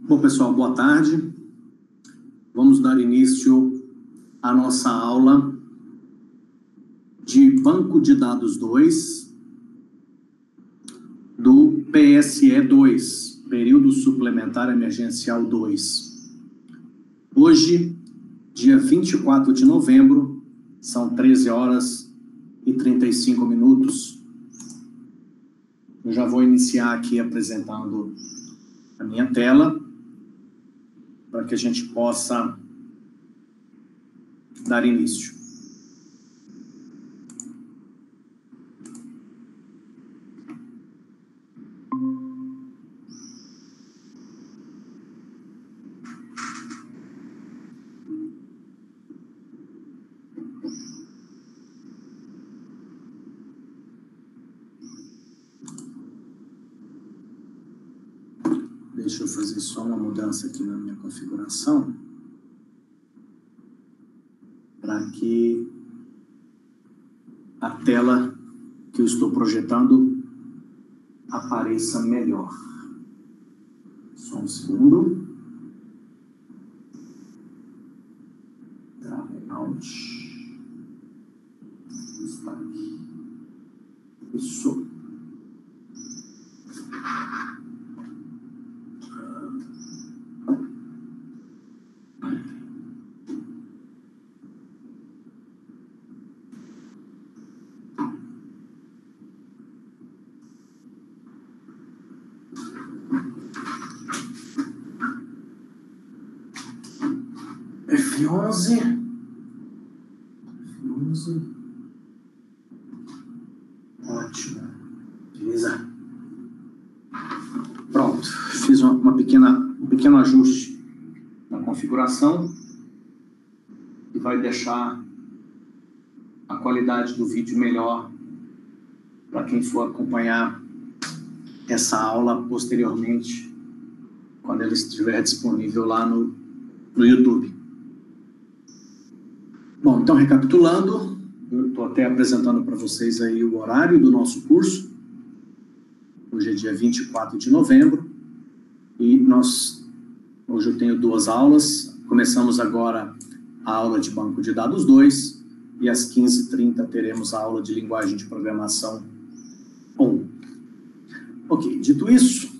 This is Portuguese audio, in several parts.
Bom, pessoal, boa tarde. Vamos dar início à nossa aula de Banco de Dados 2 do PSE 2, Período Suplementar Emergencial 2. Hoje, dia 24 de novembro, são 13 horas e 35 minutos. Eu já vou iniciar aqui apresentando a minha tela, para que a gente possa dar início. Deixa eu fazer só uma mudança aqui na minha configuração, para que a tela que eu estou projetando apareça melhor. Só um segundo. Out. Está aqui. Isso. F11. Ótimo. Beleza. Pronto. Fiz um pequeno ajuste na configuração que vai deixar a qualidade do vídeo melhor para quem for acompanhar essa aula posteriormente, quando ela estiver disponível lá no YouTube. Bom, então, recapitulando, eu estou até apresentando para vocês aí o horário do nosso curso. Hoje é dia 24 de novembro e hoje eu tenho duas aulas. Começamos agora a aula de Banco de Dados 2 e às 15h30 teremos a aula de Linguagem de Programação 1. Ok, dito isso,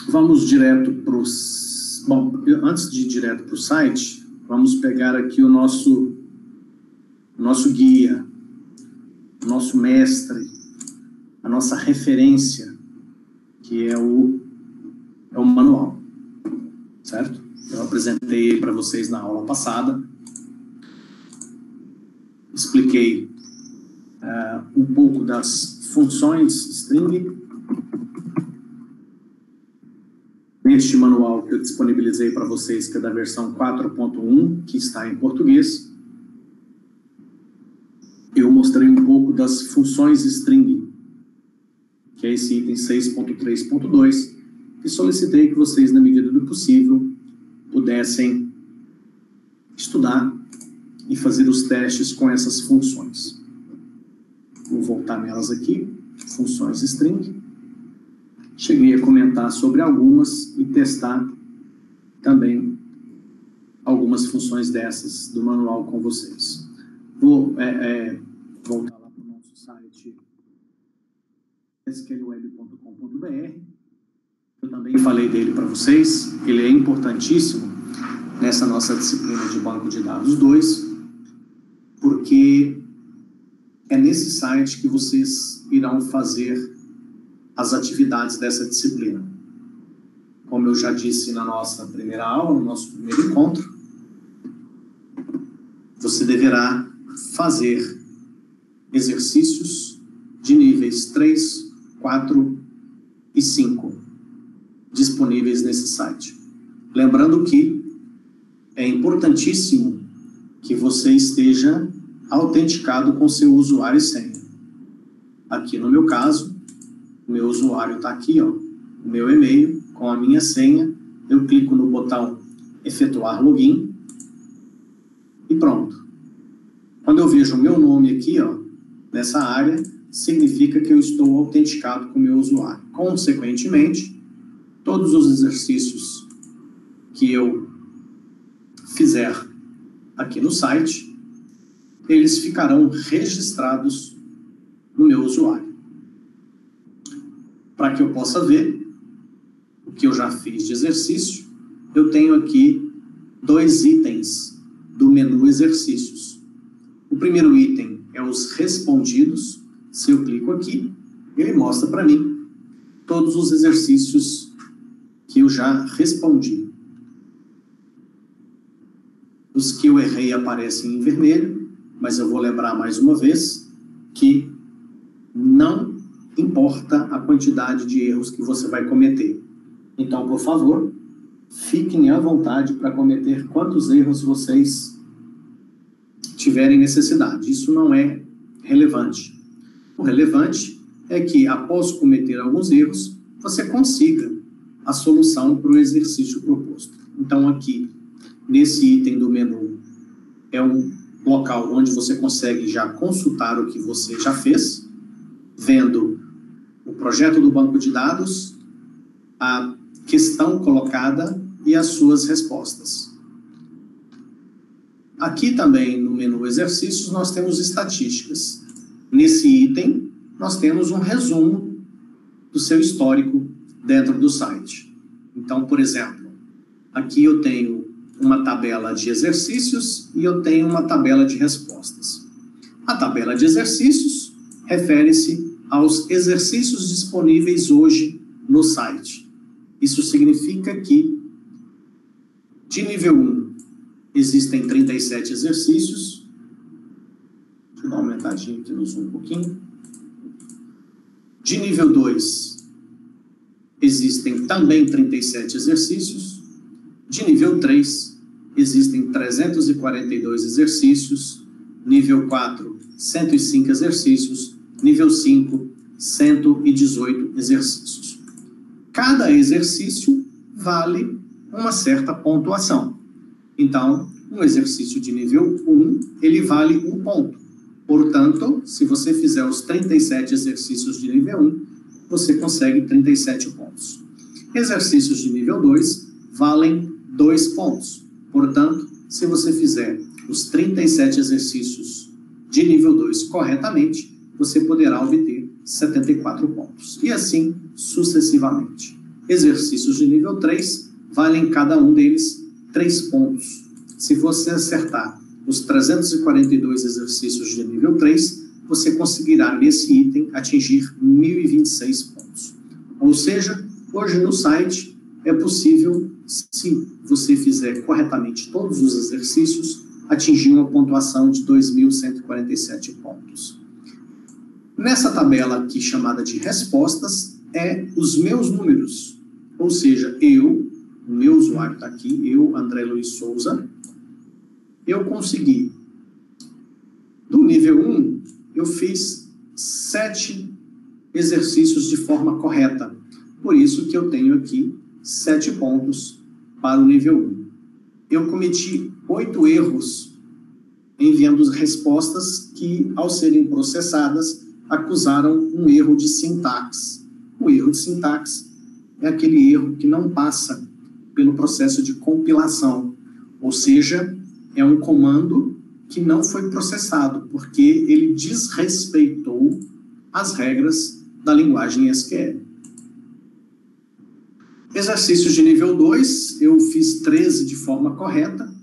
vamos direto para os... Bom, antes de ir direto para o site, vamos pegar aqui o nosso guia, o nosso mestre, a nossa referência, que é o manual, certo? Eu apresentei para vocês na aula passada, expliquei um pouco das funções string, neste manual que eu disponibilizei para vocês, que é da versão 4.1, que está em português, eu mostrei um pouco das funções string, que é esse item 6.3.2, e solicitei que vocês, na medida do possível, pudessem estudar e fazer os testes com essas funções. Vou voltar nelas aqui, funções string. Cheguei a comentar sobre algumas e testar também algumas funções dessas do manual com vocês. Vou voltar lá para o nosso site sqlweb.com.br. Eu também falei dele para vocês. Ele é importantíssimo nessa nossa disciplina de Banco de Dados 2, porque é nesse site que vocês irão fazer as atividades dessa disciplina. Como eu já disse na nossa primeira aula, no nosso primeiro encontro, você deverá fazer exercícios de níveis 3, 4 e 5 disponíveis nesse site. Lembrando que é importantíssimo que você esteja autenticado com seu usuário e senha. Aqui no meu caso, o meu usuário está aqui, ó, o meu e-mail com a minha senha. Eu clico no botão efetuar login e pronto. Quando eu vejo o meu nome aqui, ó, nessa área, significa que eu estou autenticado com o meu usuário. Consequentemente, todos os exercícios que eu fizer aqui no site, eles ficarão registrados no meu usuário. Para que eu possa ver o que eu já fiz de exercício, eu tenho aqui 2 itens do menu exercícios. O primeiro item é os respondidos. Se eu clico aqui, ele mostra para mim todos os exercícios que eu já respondi. Os que eu errei aparecem em vermelho, mas eu vou lembrar mais uma vez que não importa a quantidade de erros que você vai cometer. Então, por favor, fiquem à vontade para cometer quantos erros vocês tiverem necessidade. Isso não é relevante. O relevante é que, após cometer alguns erros, você consiga a solução para o exercício proposto. Então, aqui, nesse item do menu, é um local onde você consegue já consultar o que você já fez, vendo o projeto do banco de dados, a questão colocada e as suas respostas. Aqui também no menu exercícios nós temos estatísticas. Nesse item nós temos um resumo do seu histórico dentro do site. Então, por exemplo, aqui eu tenho uma tabela de exercícios e eu tenho uma tabela de respostas. A tabela de exercícios refere-se aos exercícios disponíveis hoje no site. Isso significa que, de nível 1, existem 37 exercícios. Deixa eu dar uma aumentadinha aqui no zoom um pouquinho. De nível 2, existem também 37 exercícios. De nível 3, existem 342 exercícios. Nível 4, 105 exercícios. Nível 5, 118 exercícios. Cada exercício vale uma certa pontuação. Então, um exercício de nível 1, ele vale 1 ponto. Portanto, se você fizer os 37 exercícios de nível 1, você consegue 37 pontos. Exercícios de nível 2 valem 2 pontos. Portanto, se você fizer os 37 exercícios de nível 2 corretamente, você poderá obter 74 pontos. E assim sucessivamente. Exercícios de nível 3 valem cada um deles 3 pontos. Se você acertar os 342 exercícios de nível 3, você conseguirá nesse item atingir 1026 pontos. Ou seja, hoje no site é possível, se você fizer corretamente todos os exercícios, atingir uma pontuação de 2.147 pontos. Nessa tabela aqui chamada de respostas, os meus números. Ou seja, o meu usuário está aqui, eu, André Luiz Souza, eu consegui. Do nível 1, eu fiz 7 exercícios de forma correta. Por isso que eu tenho aqui 7 pontos para o nível 1. Eu cometi 8 erros enviando respostas que, ao serem processadas, acusaram um erro de sintaxe. O erro de sintaxe é aquele erro que não passa pelo processo de compilação, ou seja, é um comando que não foi processado, porque ele desrespeitou as regras da linguagem SQL. Exercícios de nível 2, eu fiz 13 de forma correta,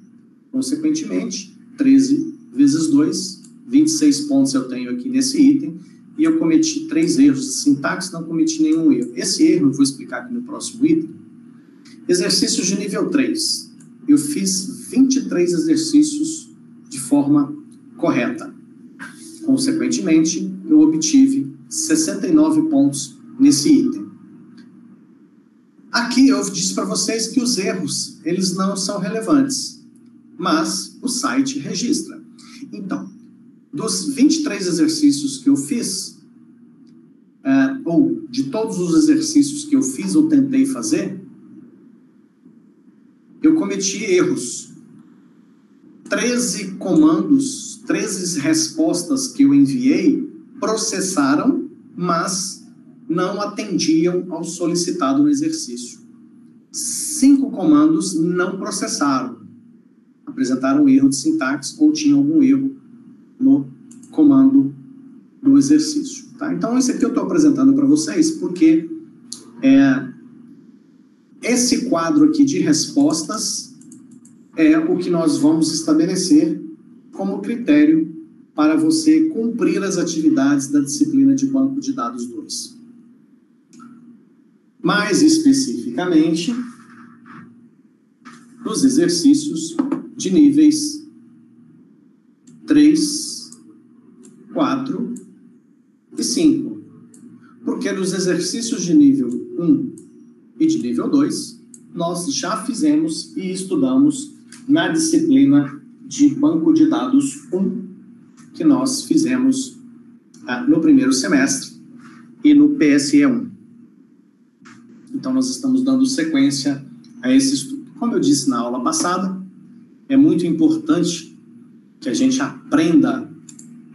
consequentemente, 13 vezes 2, 26 pontos eu tenho aqui nesse item, e eu cometi 3 erros de sintaxe, não cometi nenhum erro. Esse erro eu vou explicar aqui no próximo item. Exercícios de nível 3, eu fiz 23 exercícios de forma correta. Consequentemente, eu obtive 69 pontos nesse item. Aqui eu disse para vocês que os erros, eles não são relevantes, mas o site registra. Então, dos 23 exercícios que eu fiz, ou de todos os exercícios que eu fiz ou tentei fazer, eu cometi erros. 13 comandos, 13 respostas que eu enviei processaram, mas não atendiam ao solicitado no exercício. 5 comandos não processaram, apresentaram um erro de sintaxe ou tinham algum erro no comando do exercício. Tá? Então, isso aqui eu estou apresentando para vocês porque esse quadro aqui de respostas é o que nós vamos estabelecer como critério para você cumprir as atividades da disciplina de Banco de Dados 2. Mais especificamente, nos exercícios de níveis 3, 4 e 5. Porque nos exercícios de nível 1 e de nível 2, nós já fizemos e estudamos na disciplina de Banco de Dados 1, que nós fizemos no primeiro semestre e no PSE 1. Então, nós estamos dando sequência a esse estudo. Como eu disse na aula passada, é muito importante que a gente aprenda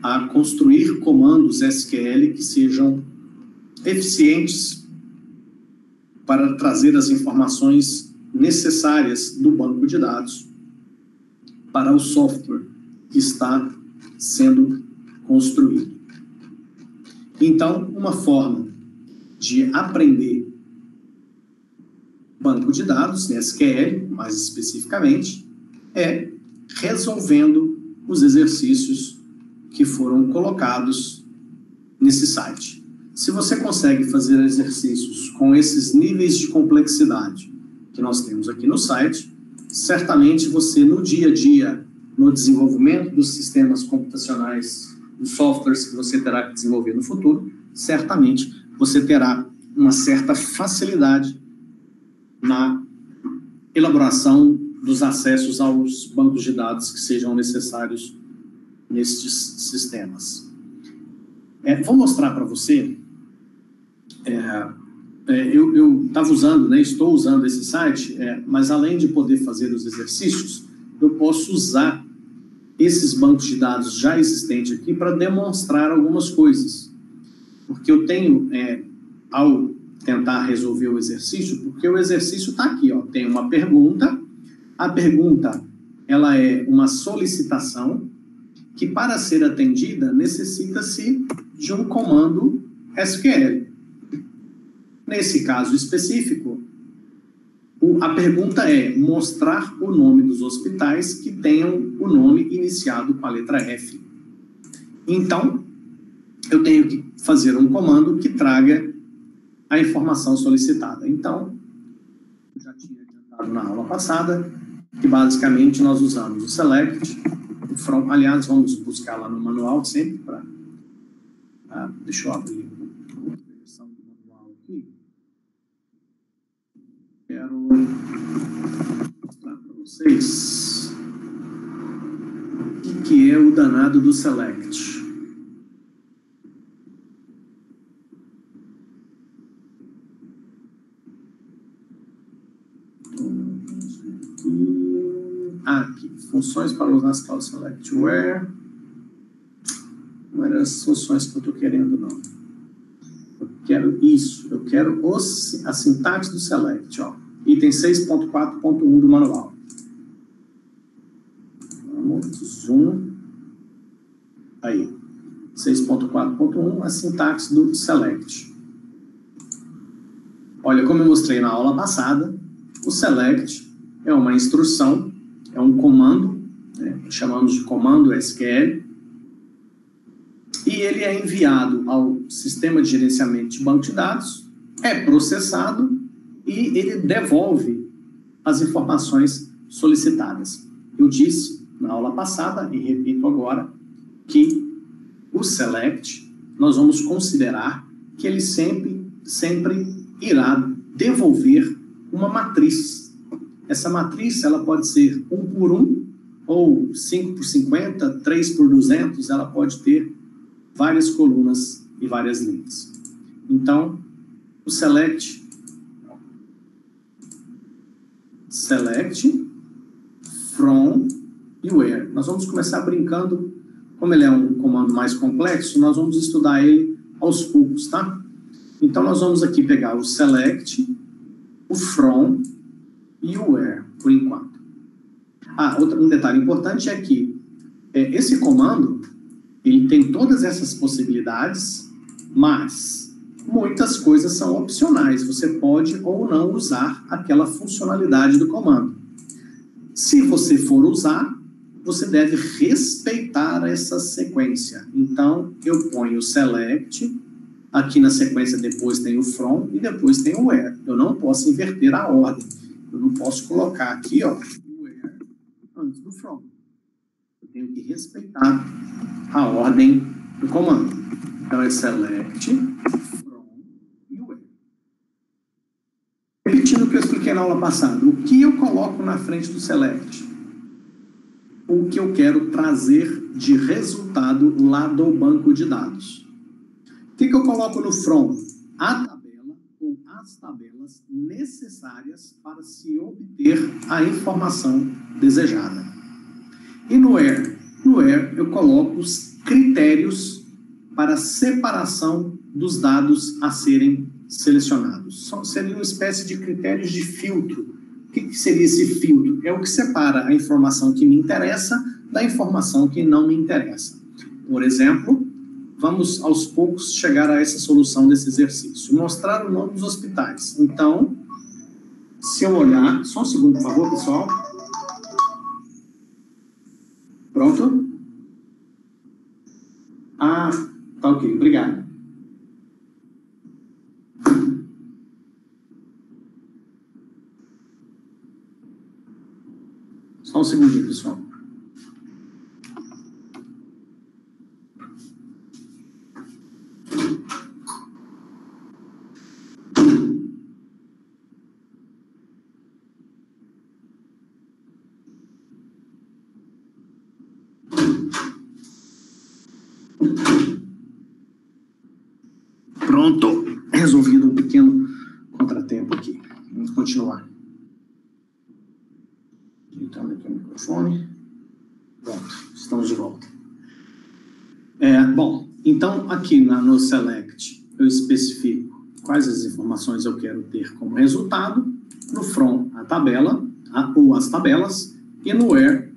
a construir comandos SQL que sejam eficientes para trazer as informações necessárias do banco de dados para o software que está sendo construído. Então, uma forma de aprender banco de dados, SQL, mais especificamente, é resolvendo os exercícios que foram colocados nesse site. Se você consegue fazer exercícios com esses níveis de complexidade que nós temos aqui no site, certamente você, no dia a dia, no desenvolvimento dos sistemas computacionais, dos softwares que você terá que desenvolver no futuro, certamente você terá uma certa facilidade na elaboração dos acessos aos bancos de dados que sejam necessários nestes sistemas. Vou mostrar para você, eu estava usando, estou usando esse site, mas além de poder fazer os exercícios, eu posso usar esses bancos de dados já existentes aqui para demonstrar algumas coisas. Porque eu tenho, ao tentar resolver o exercício, porque o exercício está aqui, ó, tem uma pergunta, a pergunta ela é uma solicitação que, para ser atendida, necessita-se de um comando SQL. Nesse caso específico, a pergunta é mostrar o nome dos hospitais que tenham o nome iniciado com a letra F. Então, eu tenho que fazer um comando que traga a informação solicitada. Então, eu já tinha adiantado na aula passada que basicamente nós usamos o select, o from, aliás, vamos buscar lá no manual sempre para... deixa eu abrir a versão do manual aqui. Quero mostrar para vocês o que é o danado do select. Aqui, funções para usar as classes select where. Não eram as funções que eu estou querendo, não. Eu quero isso, eu quero a sintaxe do select, ó. Item 6.4.1 do manual. Vamos, zoom. Aí, 6.4.1, a sintaxe do select. Olha, como eu mostrei na aula passada, o select é uma instrução, é um comando, chamamos de comando SQL, e ele é enviado ao sistema de gerenciamento de banco de dados, é processado e ele devolve as informações solicitadas. Eu disse na aula passada, e repito agora, que o select, nós vamos considerar que ele sempre irá devolver uma matriz. Essa matriz, ela pode ser 1 por 1, ou 5 por 50, 3 por 200, ela pode ter várias colunas e várias linhas. Então, o select from e where. Nós vamos começar brincando, como ele é um comando mais complexo, nós vamos estudar ele aos poucos, tá? Então, nós vamos aqui pegar o select, o from e o where, por enquanto. Um detalhe importante é que esse comando, ele tem todas essas possibilidades, mas muitas coisas são opcionais. Você pode ou não usar aquela funcionalidade do comando. Se você for usar, você deve respeitar essa sequência. Então, eu ponho o select, aqui na sequência depois tem o from e depois tem o where. Eu não posso inverter a ordem. Eu não posso colocar aqui, ó, o where antes do from. Eu tenho que respeitar a ordem do comando. Então, é select, from e where. Repetindo o que eu expliquei na aula passada, o que eu coloco na frente do select? O que eu quero trazer de resultado lá do banco de dados. O que eu coloco no from? A tabela ou as tabelas necessárias para se obter a informação desejada. E no where? No where eu coloco os critérios para separação dos dados a serem selecionados. Seria uma espécie de critérios de filtro. O que seria esse filtro? É o que separa a informação que me interessa da informação que não me interessa. Por exemplo, vamos aos poucos chegar a essa solução desse exercício. Mostrar o nome dos hospitais. Então, se eu olhar... Só um segundo, por favor, pessoal. Pronto? Tá ok. Obrigado. Só um segundinho, pessoal. Pronto. Resolvido um pequeno contratempo aqui. Vamos continuar. Então, aqui o microfone. Pronto, estamos de volta. Bom, então aqui no select eu especifico quais as informações eu quero ter como resultado, no from a tabela, ou as tabelas, e no where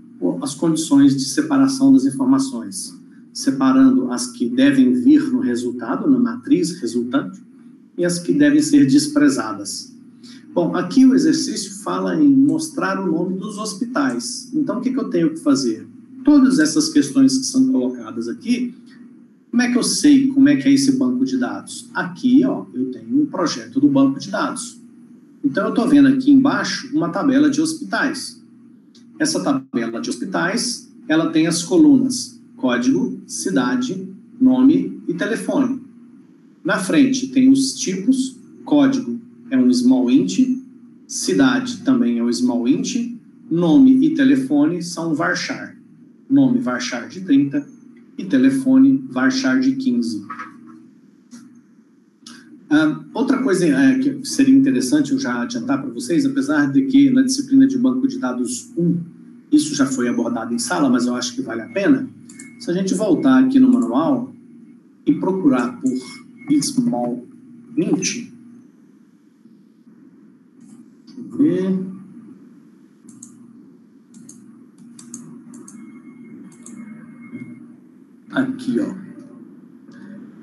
as condições de separação das informações, separando as que devem vir no resultado, na matriz resultante, e as que devem ser desprezadas. Bom, aqui o exercício fala em mostrar o nome dos hospitais. Então, o que eu tenho que fazer? Todas essas questões que são colocadas aqui, como é que eu sei como é que é esse banco de dados? Aqui, ó, eu tenho um projeto do banco de dados. Então, eu estou vendo aqui embaixo uma tabela de hospitais. Essa tabela de hospitais, ela tem as colunas código, cidade, nome e telefone. Na frente tem os tipos, código é um small int, cidade também é um small int, nome e telefone são varchar. Nome varchar de 30 e telefone varchar de 15. Outra coisa que seria interessante eu já adiantar para vocês, apesar de que na disciplina de banco de dados 1, isso já foi abordado em sala, mas eu acho que vale a pena, se a gente voltar aqui no manual e procurar por small int, aqui, ó.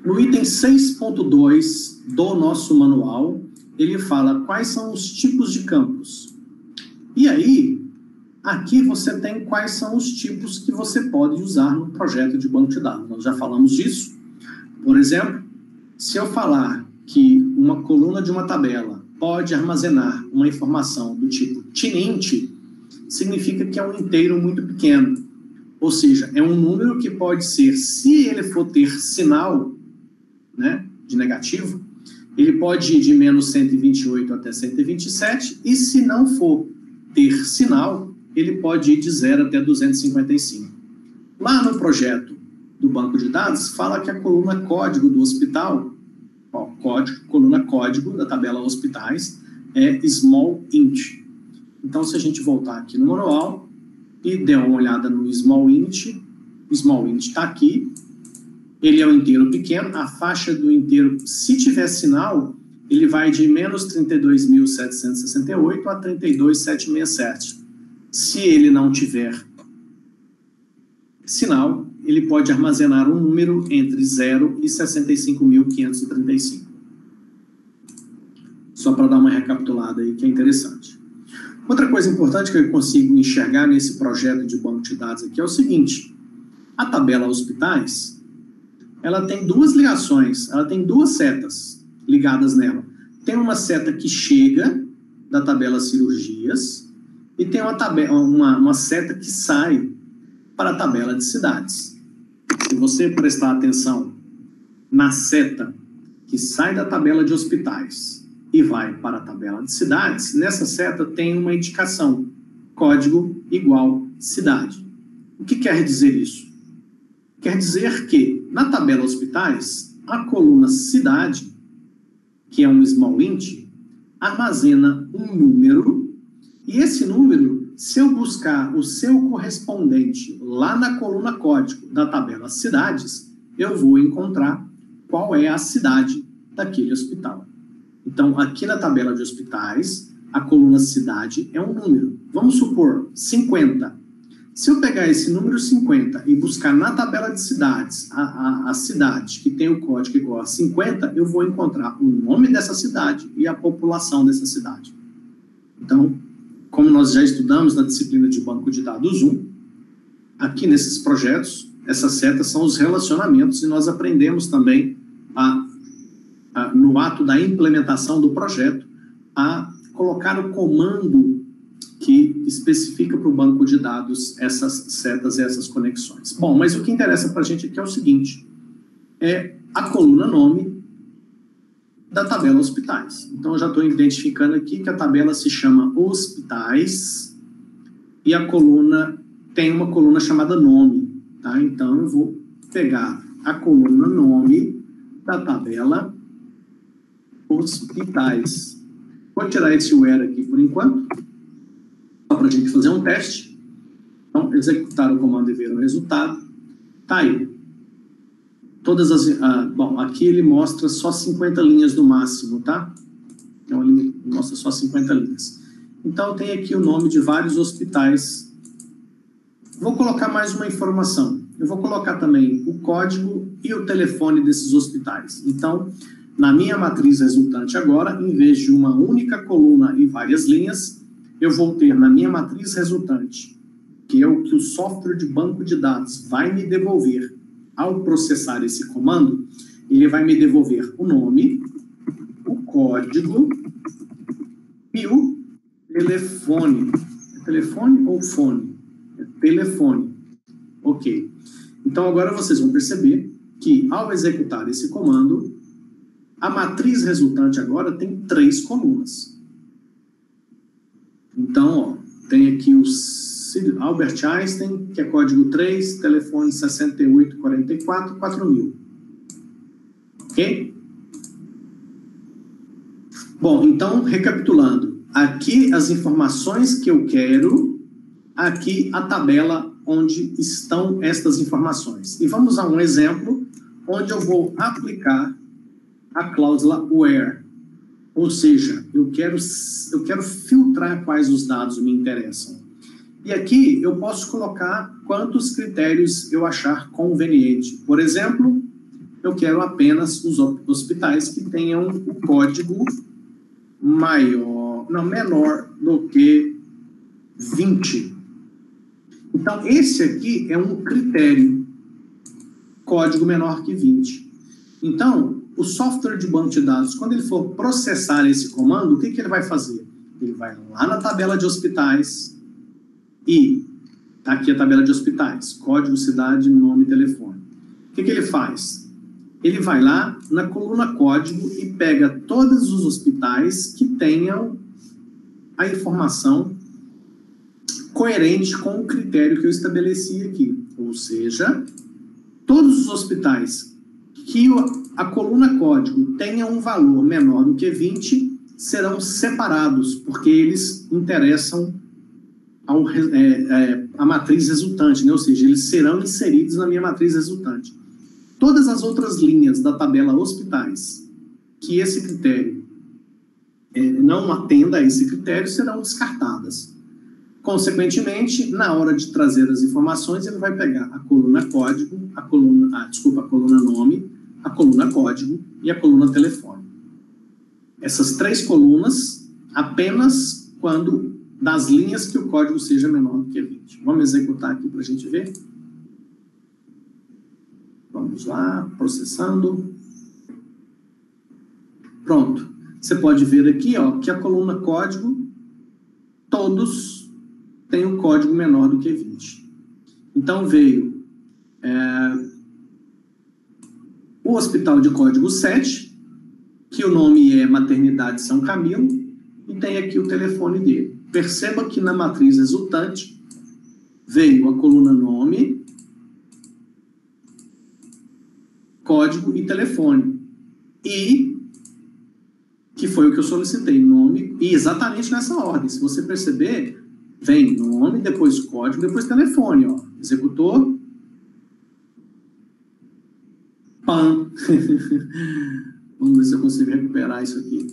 No item 6.2 do nosso manual, ele fala quais são os tipos de campos. E aí, aqui você tem quais são os tipos que você pode usar no projeto de banco de dados. Nós já falamos disso. Por exemplo, se eu falar que uma coluna de uma tabela pode armazenar uma informação do tipo tinint, significa que é um inteiro muito pequeno. Ou seja, é um número que pode ser, se ele for ter sinal, né, de negativo, ele pode ir de menos 128 até 127, e se não for ter sinal, ele pode ir de 0 até 255. Lá no projeto do banco de dados, fala que a coluna código do hospital, ó, coluna código da tabela hospitais, é small int. Então, se a gente voltar aqui no manual e der uma olhada no small int está aqui, ele é um inteiro pequeno, a faixa do inteiro, se tiver sinal, ele vai de menos 32.768 a 32.767. Se ele não tiver sinal, ele pode armazenar um número entre 0 e 65.535. Só para dar uma recapitulada aí, que é interessante. Outra coisa importante que eu consigo enxergar nesse projeto de banco de dados aqui é o seguinte: a tabela hospitais, ela tem duas ligações, ela tem duas setas ligadas nela. Tem uma seta que chega da tabela cirurgias e tem uma seta que sai para a tabela de cidades. Se você prestar atenção na seta que sai da tabela de hospitais e vai para a tabela de cidades, nessa seta tem uma indicação, código igual cidade. O que quer dizer isso? Quer dizer que, na tabela hospitais, a coluna cidade, que é um small int, armazena um número, e esse número, se eu buscar o seu correspondente lá na coluna código da tabela cidades, eu vou encontrar qual é a cidade daquele hospital. Então, aqui na tabela de hospitais, a coluna cidade é um número. Vamos supor, 50. Se eu pegar esse número 50 e buscar na tabela de cidades a cidade que tem o código igual a 50, eu vou encontrar o nome dessa cidade e a população dessa cidade. Então, como nós já estudamos na disciplina de banco de dados 1, aqui nesses projetos, essas setas são os relacionamentos e nós aprendemos também no ato da implementação do projeto, a colocar o comando que especifica para o banco de dados essas setas e essas conexões. Bom, mas o que interessa para a gente aqui é o seguinte, é a coluna nome da tabela hospitais. Então, eu já estou identificando aqui que a tabela se chama hospitais e a coluna tem uma coluna chamada nome, tá? Então, eu vou pegar a coluna nome da tabela hospitais. Vou tirar esse where aqui por enquanto, só para a gente fazer um teste. Então, executar o comando e ver o resultado. Tá aí. Todas as... bom, aqui ele mostra só 50 linhas no máximo, tá? Então, ele mostra só 50 linhas. Então, tem aqui o nome de vários hospitais. Vou colocar mais uma informação. Eu vou colocar também o código e o telefone desses hospitais. Então, na minha matriz resultante agora, em vez de uma única coluna e várias linhas, eu vou ter na minha matriz resultante, que é o que o software de banco de dados vai me devolver ao processar esse comando, ele vai me devolver o nome, o código e o telefone. É telefone ou fone? É telefone. Ok. Então, agora vocês vão perceber que, ao executar esse comando, a matriz resultante agora tem 3 colunas. Então, ó, tem aqui o Albert Einstein, que é código 3, telefone 6844 4000. Ok? Bom, então, recapitulando. Aqui as informações que eu quero, aqui a tabela onde estão estas informações. E vamos a um exemplo onde eu vou aplicar a cláusula where, ou seja, eu quero filtrar quais os dados me interessam. E aqui eu posso colocar quantos critérios eu achar conveniente. Por exemplo, eu quero apenas os hospitais que tenham o código menor do que 20. Então, esse aqui é um critério, código menor que 20. Então, o software de banco de dados, quando ele for processar esse comando, o que ele vai fazer? Ele vai lá na tabela de hospitais e tá aqui a tabela de hospitais, código, cidade, nome e telefone. O que ele faz? Ele vai lá na coluna código e pega todos os hospitais que tenham a informação coerente com o critério que eu estabeleci aqui. Ou seja, todos os hospitais que a coluna código tenha um valor menor do que 20 serão separados, porque eles interessam à matriz resultante, né? Ou seja, eles serão inseridos na minha matriz resultante. Todas as outras linhas da tabela hospitais, que esse critério não atenda a esse critério serão descartadas. Consequentemente, na hora de trazer as informações, ele vai pegar a coluna código, a coluna nome, a coluna código e a coluna telefone. Essas 3 colunas apenas quando das linhas que o código seja menor do que 20. Vamos executar aqui para a gente ver? Vamos lá, processando. Pronto. Você pode ver aqui, ó, que a coluna código, todos têm um código menor do que 20. Então, veio o hospital de código 7, que o nome é Maternidade São Camilo, e tem aqui o telefone dele. Perceba que na matriz resultante veio a coluna nome, código e telefone. E, que foi o que eu solicitei, nome, e exatamente nessa ordem. Se você perceber, vem nome, depois código, depois telefone, ó. Executor. Pam. Vamos ver se eu consigo recuperar isso aqui.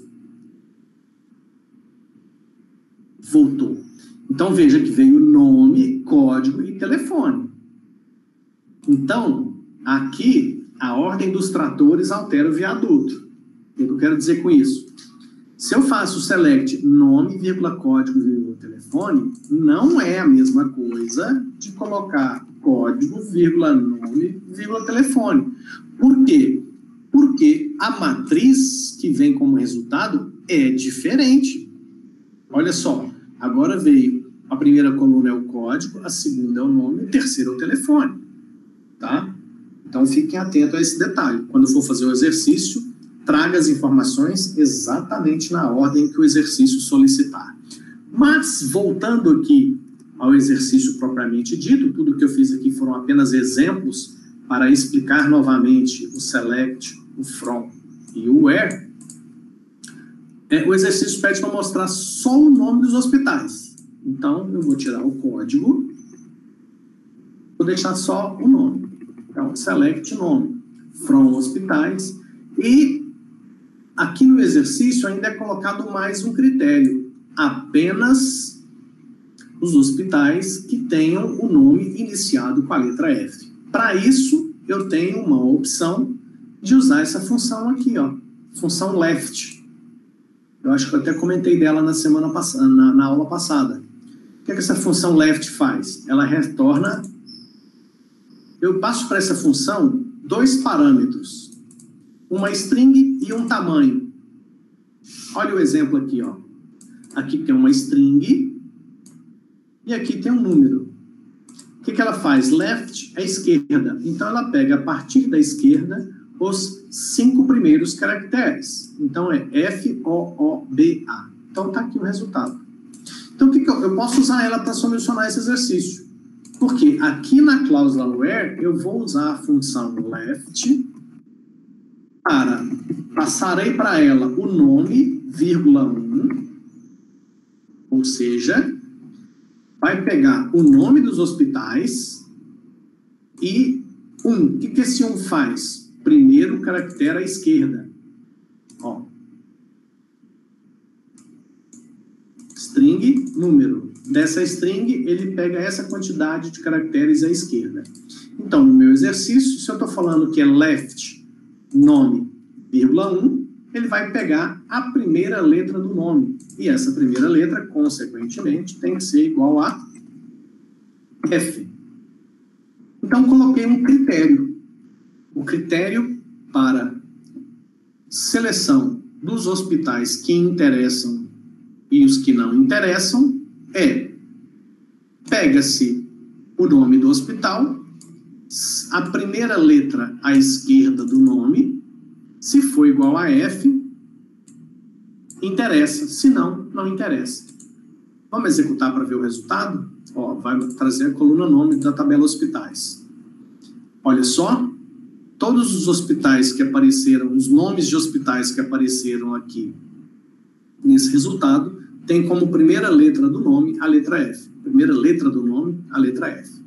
Voltou. Então, veja que veio nome, código e telefone. Então, aqui, a ordem dos tratores altera o viaduto. O que eu quero dizer com isso? Se eu faço select nome, vírgula, código, vírgula, telefone, não é a mesma coisa de colocar código, vírgula, nome, vírgula, telefone. Por quê? Porque a matriz que vem como resultado é diferente. Olha só, agora veio, a primeira coluna é o código, a segunda é o nome, a terceira é o telefone. Tá? Então, fiquem atentos a esse detalhe. Quando for fazer o exercício, traga as informações exatamente na ordem que o exercício solicitar. Mas, voltando aqui ao exercício propriamente dito, tudo que eu fiz aqui foram apenas exemplos para explicar novamente o select, o from e o where. O exercício pede para mostrar só o nome dos hospitais. Então, eu vou tirar o código, vou deixar só o nome. Então, select nome, from hospitais, e aqui no exercício ainda é colocado mais um critério, apenas os hospitais que tenham o nome iniciado com a letra F. Para isso, eu tenho uma opção de usar essa função aqui, ó, função left. Eu acho que eu até comentei dela na semana passada, na aula passada. O que essa função left faz? Ela retorna. Eu passo para essa função 2 parâmetros, uma string e um tamanho. Olha o exemplo aqui, ó. Aqui tem uma string e aqui tem um número. O que ela faz? Left é esquerda. Então, ela pega a partir da esquerda os 5 primeiros caracteres. Então, é F-O-O-B-A. Então, está aqui o resultado. Então, eu posso usar ela para solucionar esse exercício. Porque aqui na cláusula where, eu vou usar a função left para passarei para ela o nome, vírgula 1, ou seja, vai pegar o nome dos hospitais e 1. O que esse 1 faz? Primeiro caractere à esquerda. Ó. String, número. Dessa string, ele pega essa quantidade de caracteres à esquerda. Então, no meu exercício, se eu estou falando que é left, nome, vírgula 1, ele vai pegar a primeira letra do nome. E essa primeira letra, consequentemente, tem que ser igual a F. Então, coloquei um critério. O critério para seleção dos hospitais que interessam e os que não interessam é: pega-se o nome do hospital, a primeira letra à esquerda do nome, se for igual a F, interessa, se não, não interessa. Vamos executar para ver o resultado? Ó, vai trazer a coluna nome da tabela hospitais. Olha só, todos os hospitais que apareceram, os nomes de hospitais que apareceram aqui nesse resultado, tem como primeira letra do nome a letra F. Primeira letra do nome, a letra F.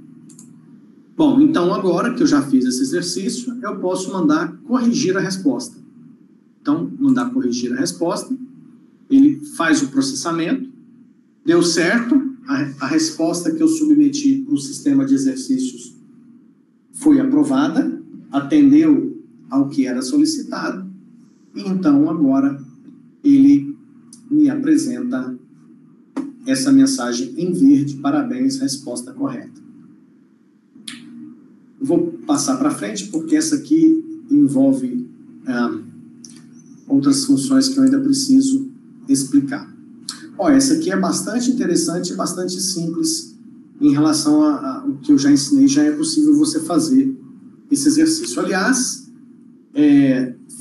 Bom, então agora que eu já fiz esse exercício, eu posso mandar corrigir a resposta. Então, mandar corrigir a resposta. ele faz o processamento, deu certo, a resposta que eu submeti para o sistema de exercícios foi aprovada, atendeu ao que era solicitado, e então agora ele me apresenta essa mensagem em verde: parabéns, resposta correta. Vou passar para frente, porque essa aqui envolve outras funções que eu ainda preciso explicar. Essa aqui é bastante interessante e bastante simples em relação ao que eu já ensinei. Já é possível você fazer esse exercício. Aliás,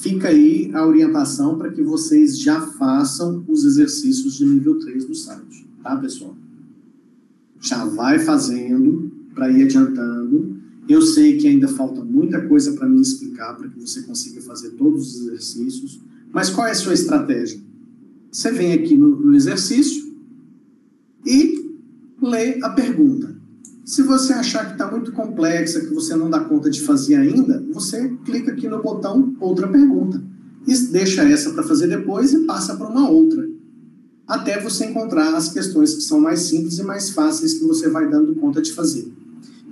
fica aí a orientação para que vocês já façam os exercícios de nível 3 do site, tá, pessoal? Já vai fazendo para ir adiantando. Eu sei que ainda falta muita coisa para mim explicar para que você consiga fazer todos os exercícios, mas qual é a sua estratégia? Você vem aqui no exercício e lê a pergunta. Se você achar que está muito complexa, que você não dá conta de fazer ainda, você clica aqui no botão outra pergunta e deixa essa para fazer depois e passa para uma outra, até você encontrar as questões que são mais simples e mais fáceis que você vai dando conta de fazer.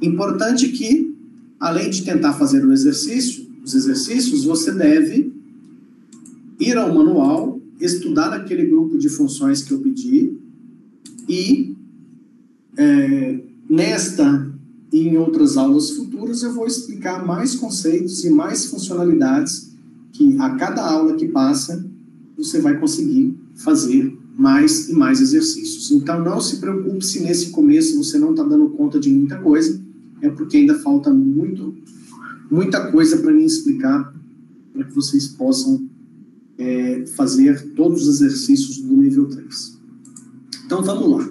Importante que, além de tentar fazer os exercícios, você deve ir ao manual, estudar aquele grupo de funções que eu pedi e nesta e em outras aulas futuras eu vou explicar mais conceitos e mais funcionalidades que a cada aula que passa você vai conseguir fazer mais e mais exercícios. Então não se preocupe se nesse começo você não está dando conta de muita coisa, é porque ainda falta muita coisa para mim explicar para que vocês possam fazer todos os exercícios do nível 3. Então vamos lá.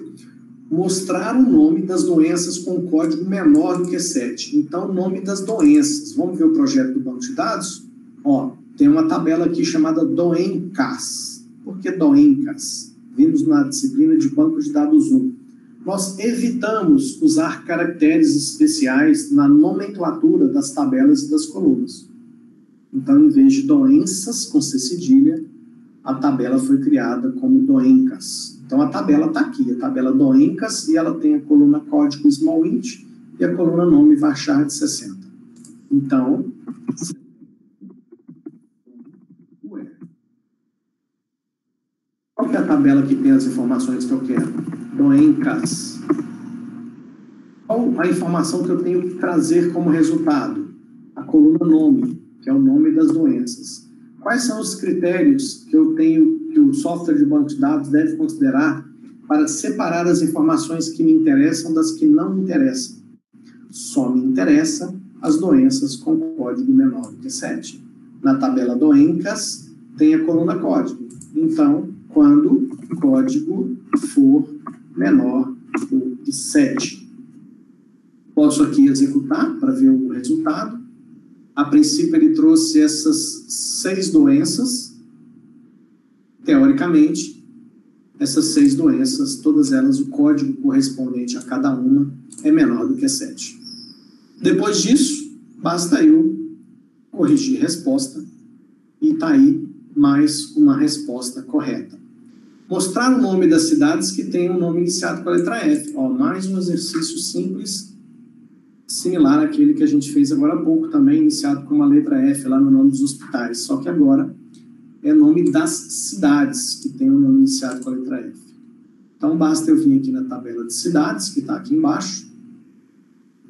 Mostrar o nome das doenças com código menor do que 7. Então, nome das doenças. Vamos ver o projeto do banco de dados? Tem uma tabela aqui chamada DOENCAS. Por que DOENCAS? Vimos na disciplina de banco de dados 1. Nós evitamos usar caracteres especiais na nomenclatura das tabelas e das colunas. Então, em vez de doenças com C cedilha, a tabela foi criada como DOENCAS. Então, a tabela está aqui, a tabela DOENCAS, e ela tem a coluna código small int e a coluna nome varchar de 60. Então, qual que é a tabela que tem as informações que eu quero? DOENCAS. Qual a informação que eu tenho que trazer como resultado? A coluna nome, que é o nome das doenças. Quais são os critérios que eu tenho, que o software de banco de dados deve considerar para separar as informações que me interessam das que não me interessam? Só me interessam as doenças com código menor do que 7. Na tabela DOENCAS tem a coluna código. Então, quando o código for menor do que 7. Posso aqui executar para ver o resultado. A princípio, ele trouxe essas 6 doenças. Teoricamente, essas 6 doenças, todas elas, o código correspondente a cada uma é menor do que 7. Depois disso, basta eu corrigir a resposta e está aí mais uma resposta correta. Mostrar o nome das cidades que têm um nome iniciado com a letra F. Mais um exercício simples, similar àquele que a gente fez agora há pouco, também iniciado com uma letra F lá no nome dos hospitais, só que agora é nome das cidades que tem um nome iniciado com a letra F. Então, basta eu vir aqui na tabela de cidades, que está aqui embaixo.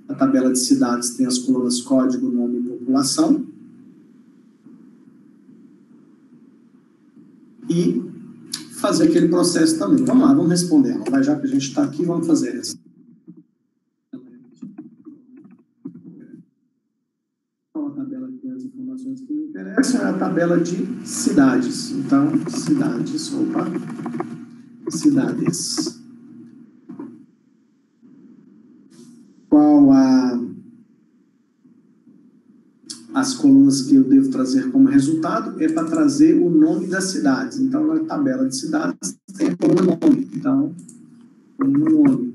A tabela de cidades tem as colunas código, nome e população. E fazer aquele processo também. Vamos lá, vamos responder ela. Já que a gente está aqui, vamos fazer essa. A tabela que tem as informações que me interessam é a tabela de cidades. Então, cidades. Qual as colunas que eu devo trazer como resultado? É para trazer o nome das cidades. Então, na tabela de cidades tem a coluna nome. Então, coluna nome.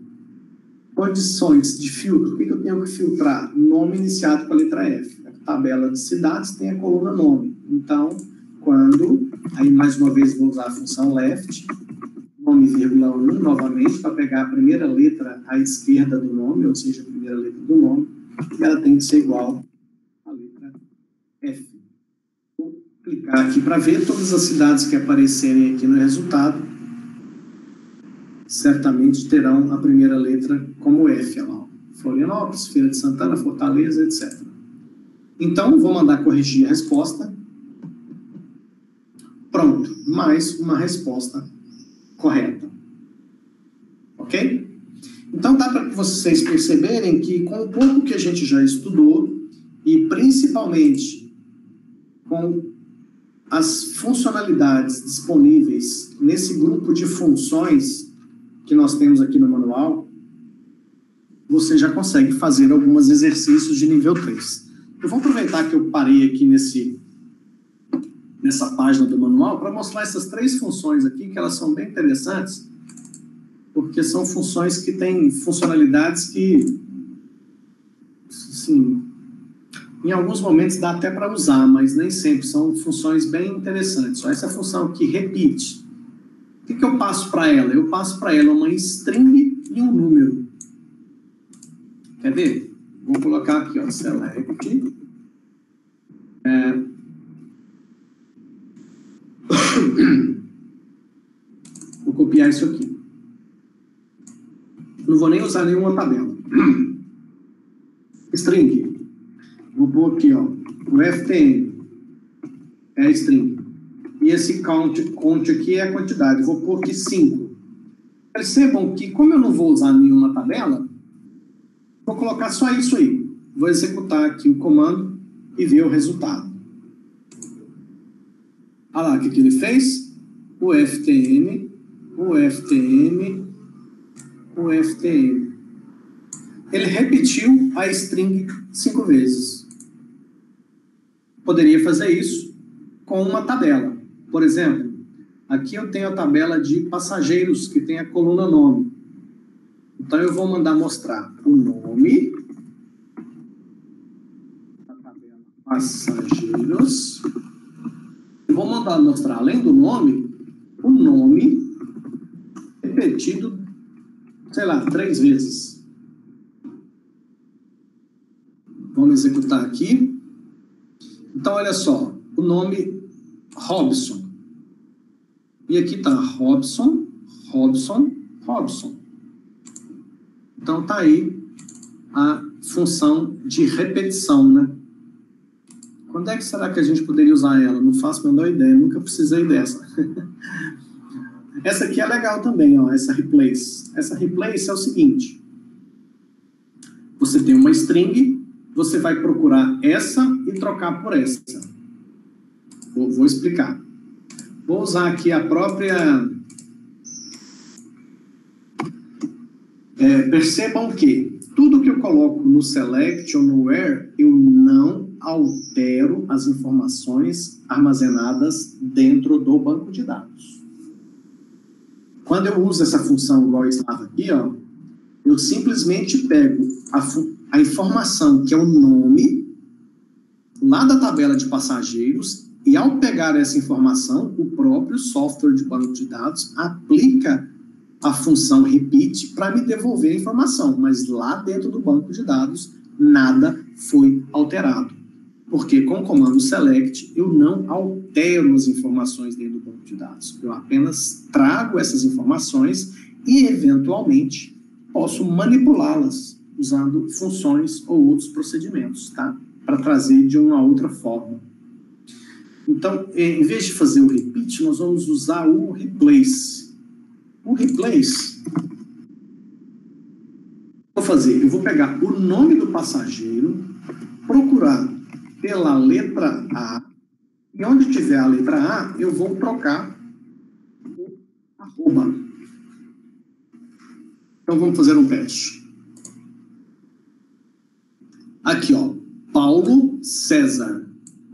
Condições de filtro. O que eu tenho que filtrar? Nome iniciado com a letra F. A tabela de cidades tem a coluna nome. Então, quando Aí, mais uma vez, vou usar a função left, nome, vírgula 1, novamente, para pegar a primeira letra à esquerda do nome, ou seja, a primeira letra do nome, e ela tem que ser igual à letra F. Vou clicar aqui para ver todas as cidades que aparecerem aqui no resultado, certamente terão a primeira letra como F, lá, Florianópolis, Feira de Santana, Fortaleza, etc. Então, vou mandar corrigir a resposta. Pronto, mais uma resposta correta. Ok? Então, dá para vocês perceberem que, com o pouco que a gente já estudou, e principalmente com as funcionalidades disponíveis nesse grupo de funções que nós temos aqui no manual, você já consegue fazer alguns exercícios de nível 3. Eu vou aproveitar que eu parei aqui nessa página do manual para mostrar essas 3 funções aqui, que elas são bem interessantes, porque são funções que têm funcionalidades que, assim, em alguns momentos dá até para usar, mas nem sempre, são funções bem interessantes. Só essa função aqui, repeat. O que eu passo para ela? Eu passo para ela uma string e um número. Quer ver? Vou colocar aqui, ó, select. Vou copiar isso aqui. Não vou nem usar nenhuma tabela. String. Vou pôr aqui, ó, o FTN. É a string. E esse count aqui é a quantidade. Vou pôr aqui 5. Percebam que, como eu não vou usar nenhuma tabela, vou colocar só isso aí. Vou executar aqui o comando e ver o resultado. Olha lá o que ele fez. O FTN, o FTN, o FTN. Ele repetiu a string 5 vezes. Poderia fazer isso com uma tabela. Por exemplo, aqui eu tenho a tabela de passageiros, que tem a coluna nome. Então, eu vou mandar mostrar o nome da tabela passageiros. Eu vou mandar mostrar, além do nome, o nome repetido, sei lá, 3 vezes. Vamos executar aqui. Então, olha só, o nome Robson. E aqui está Robson, Robson, Robson. Então, está aí a função de repetição, né? Quando é que será que a gente poderia usar ela? Não faço a menor ideia, nunca precisei dessa. Essa aqui é legal também, ó, essa replace. Essa replace é o seguinte. Você tem uma string, você vai procurar essa e trocar por essa. Vou explicar. Vou usar aqui a própria... percebam que tudo que eu coloco no select ou no where, eu não altero as informações armazenadas dentro do banco de dados. Quando eu uso essa função igual estava aqui, ó, eu simplesmente pego a informação, que é o nome, lá da tabela de passageiros, e ao pegar essa informação, o próprio software de banco de dados aplica a função repeat para me devolver a informação, mas lá dentro do banco de dados nada foi alterado. Porque com o comando select eu não altero as informações dentro do banco de dados. Eu apenas trago essas informações e, eventualmente, posso manipulá-las usando funções ou outros procedimentos, tá? Para trazer de uma outra forma. Então, em vez de fazer o repeat, nós vamos usar o replace. O replace, eu vou pegar o nome do passageiro, procurar pela letra A, e onde tiver a letra A, eu vou trocar o arroba. Então, vamos fazer um teste. Aqui, ó, Paulo César.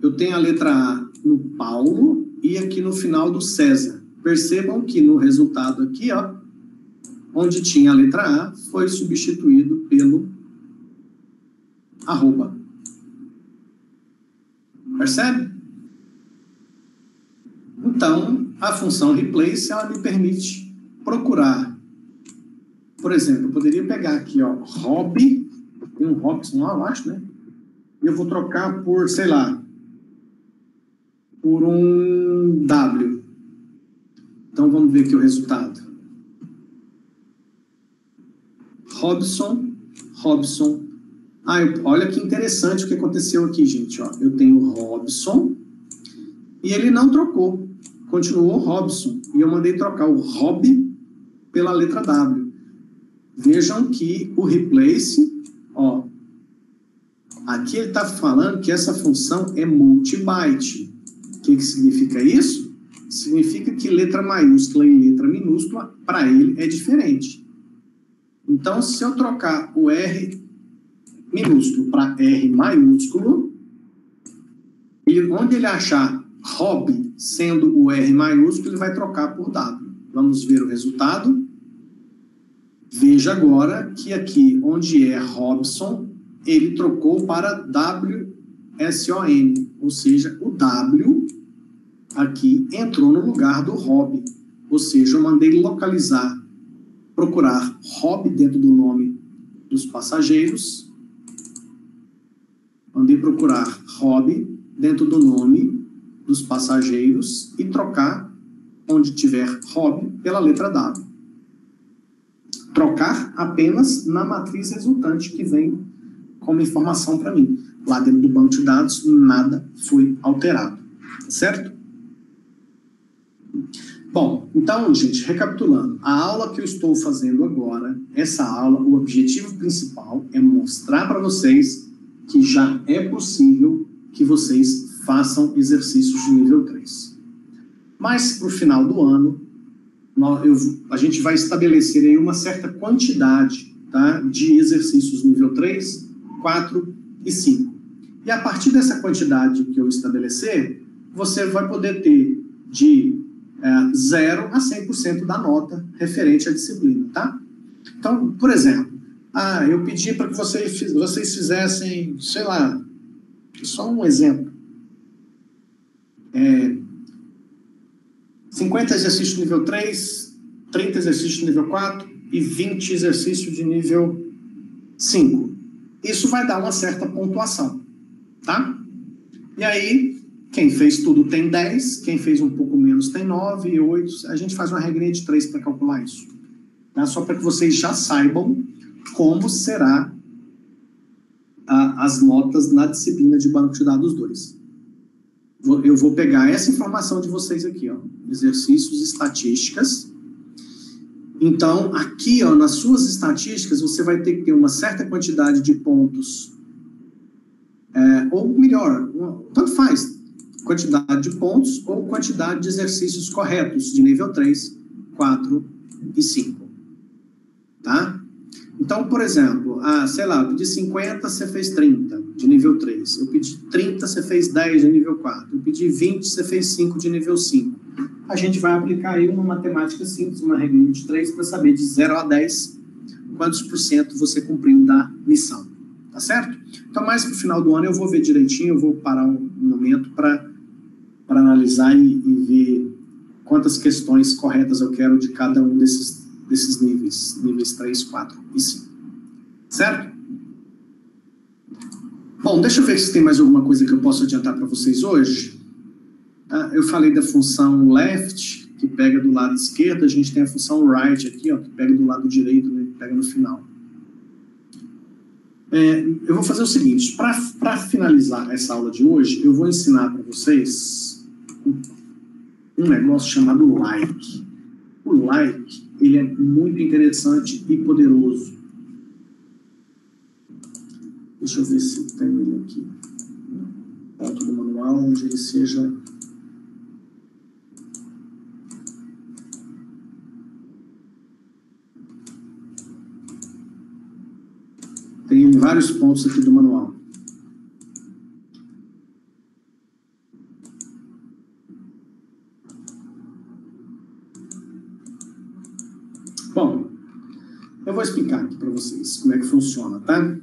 Eu tenho a letra A no Paulo e aqui no final do César. Percebam que no resultado aqui, ó, onde tinha a letra A, foi substituído pelo arroba. Percebe? Então, a função replace, ela me permite procurar. Por exemplo, eu poderia pegar aqui, ó, hobby, tem um Robson lá, eu acho, né? E eu vou trocar por, sei lá, por um W. Então, vamos ver aqui o resultado. Robson. Olha que interessante o que aconteceu aqui, gente. Ó. Eu tenho Robson e ele não trocou. Continuou Robson. E eu mandei trocar o hobby pela letra W. Vejam que o replace, ó, aqui ele está falando que essa função é multi-byte. O que significa isso? Significa que letra maiúscula e letra minúscula, para ele, é diferente. Então, se eu trocar o R minúsculo para R maiúsculo, onde ele achar hobby sendo o R maiúsculo, ele vai trocar por W. Vamos ver o resultado. Veja agora que aqui, onde é Robson, ele trocou para WSON, ou seja, o W aqui entrou no lugar do hobby. Ou seja, eu mandei localizar, procurar hobby dentro do nome dos passageiros. Mandei procurar hobby dentro do nome dos passageiros e trocar onde tiver hobby pela letra W. Trocar apenas na matriz resultante que vem como informação para mim. Lá dentro do banco de dados, nada foi alterado. Certo? Bom, então, gente, recapitulando. A aula que eu estou fazendo agora, essa aula, o objetivo principal é mostrar para vocês que já é possível que vocês façam exercícios de nível 3. Mas, para o final do ano, a gente vai estabelecer aí uma certa quantidade, tá, de exercícios nível 3, 4 e 5. E a partir dessa quantidade que eu estabelecer, você vai poder ter de 0 a 100% da nota referente à disciplina, tá? Então, por exemplo, eu pedi para que vocês fizessem, sei lá, só um exemplo, 50 exercícios de nível 3, 30 exercícios de nível 4 e 20 exercícios de nível 5. Isso vai dar uma certa pontuação, tá? E aí, quem fez tudo tem 10, quem fez um pouco menos tem 9, 8. A gente faz uma regrinha de 3 para calcular isso. Tá? Só para que vocês já saibam como será as notas na disciplina de banco de dados 2. Eu vou pegar essa informação de vocês aqui, ó, exercícios estatísticas. Então, aqui, ó, nas suas estatísticas, você vai ter que ter uma certa quantidade de pontos, ou melhor, tanto faz, quantidade de pontos ou quantidade de exercícios corretos de nível 3, 4 e 5. Tá? Então, por exemplo, sei lá, eu pedi 50, você fez 30 de nível 3. Eu pedi 30, você fez 10 de nível 4. Eu pedi 20, você fez 5 de nível 5. A gente vai aplicar aí uma matemática simples, uma regrinha de 3, para saber de 0 a 10 quantos % você cumpriu da missão. Tá certo? Então, mais para o final do ano eu vou ver direitinho, eu vou parar um momento para analisar e ver quantas questões corretas eu quero de cada um desses níveis 3, 4 e 5. Certo? Bom, deixa eu ver se tem mais alguma coisa que eu posso adiantar para vocês hoje. Eu falei da função left, que pega do lado esquerdo, a gente tem a função right aqui, ó, que pega do lado direito, né, que pega no final. Eu vou fazer o seguinte, para finalizar essa aula de hoje, eu vou ensinar para vocês um negócio chamado like. O like, ele é muito interessante e poderoso. Deixa eu ver se tem ele aqui. Ponto do manual, onde ele seja... Tem vários pontos aqui do manual. Bom, eu vou explicar aqui para vocês como é que funciona, tá?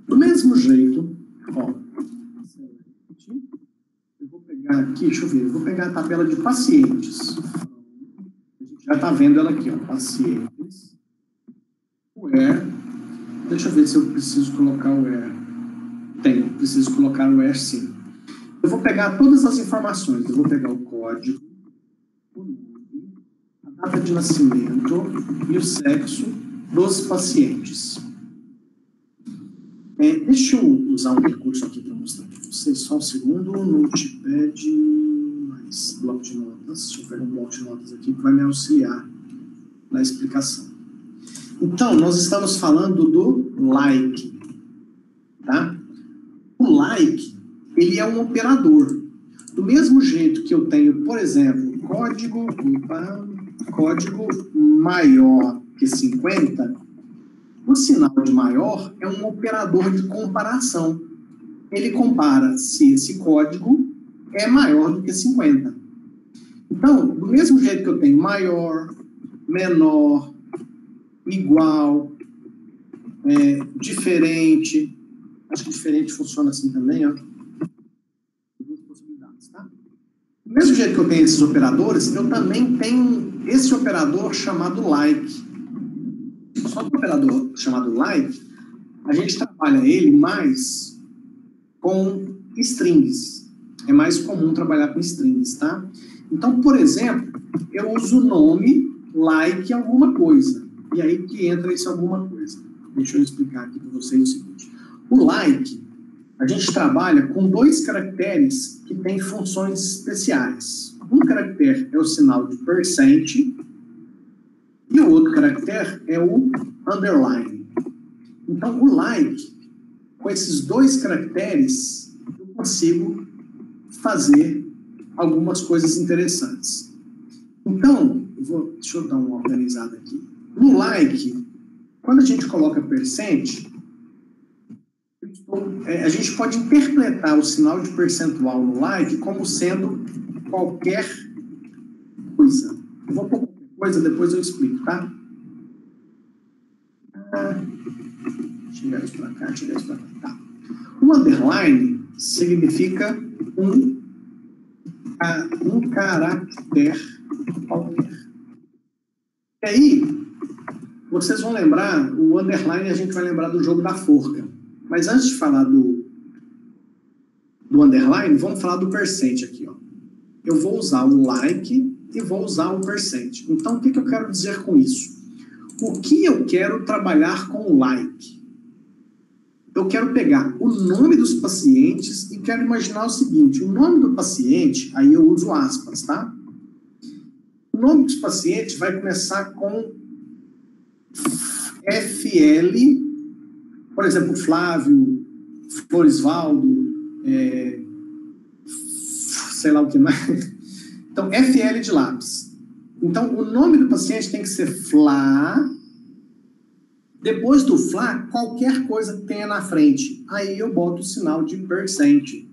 Do mesmo jeito, ó, Eu vou pegar aqui, deixa eu ver, eu vou pegar a tabela de pacientes. A gente já está vendo ela aqui, ó, pacientes. Where. Deixa eu ver se eu preciso colocar o where. Preciso colocar o where sim. Eu vou pegar todas as informações. Eu vou pegar o código, o nome, a data de nascimento e o sexo dos pacientes. Deixa eu usar um recurso aqui para mostrar para vocês. Só um segundo. Notepad mais bloco de notas. Deixa eu pegar um bloco de notas aqui que vai me auxiliar na explicação. Então, nós estamos falando do like. Tá? O like, ele é um operador. Do mesmo jeito que eu tenho, por exemplo, código maior que 50, o sinal de maior é um operador de comparação. Ele compara se esse código é maior do que 50. Então, do mesmo jeito que eu tenho maior, menor, igual, diferente, acho que diferente funciona assim também, ó. Duas possibilidades, tá? Do mesmo jeito que eu tenho esses operadores, eu também tenho esse operador chamado like. Só que o operador chamado like, a gente trabalha ele mais com strings. É mais comum trabalhar com strings, tá? Então, por exemplo, eu uso o nome like alguma coisa. E aí que entra esse alguma coisa. Deixa eu explicar aqui para vocês o seguinte. O like, a gente trabalha com dois caracteres que têm funções especiais. Um caractere é o sinal de percent e o outro caractere é o underline. Então, o like, com esses dois caracteres, eu consigo fazer algumas coisas interessantes. Então, deixa eu dar uma organizada aqui. No like, quando a gente coloca percent, a gente pode interpretar o sinal de percentual no like como sendo qualquer coisa. Eu vou pôr qualquer coisa, depois eu explico, tá? Tirar isso para cá, tirar isso para cá. Tá. O underline significa um caractere qualquer. E aí, vocês vão lembrar, o underline a gente vai lembrar do jogo da forca. Mas antes de falar do underline, vamos falar do percent aqui, ó. Eu vou usar o like e vou usar o percent. Então, o que eu quero dizer com isso? O que eu quero trabalhar com o like? Eu quero pegar o nome dos pacientes e quero imaginar o seguinte, o nome do paciente, aí eu uso aspas, tá? O nome dos pacientes vai começar com FL, por exemplo, Flávio, Floresvaldo, sei lá o que mais. Então, FL de lápis. Então, o nome do paciente tem que ser Flá. Depois do Flá, qualquer coisa que tenha na frente. Aí eu boto o sinal de percent.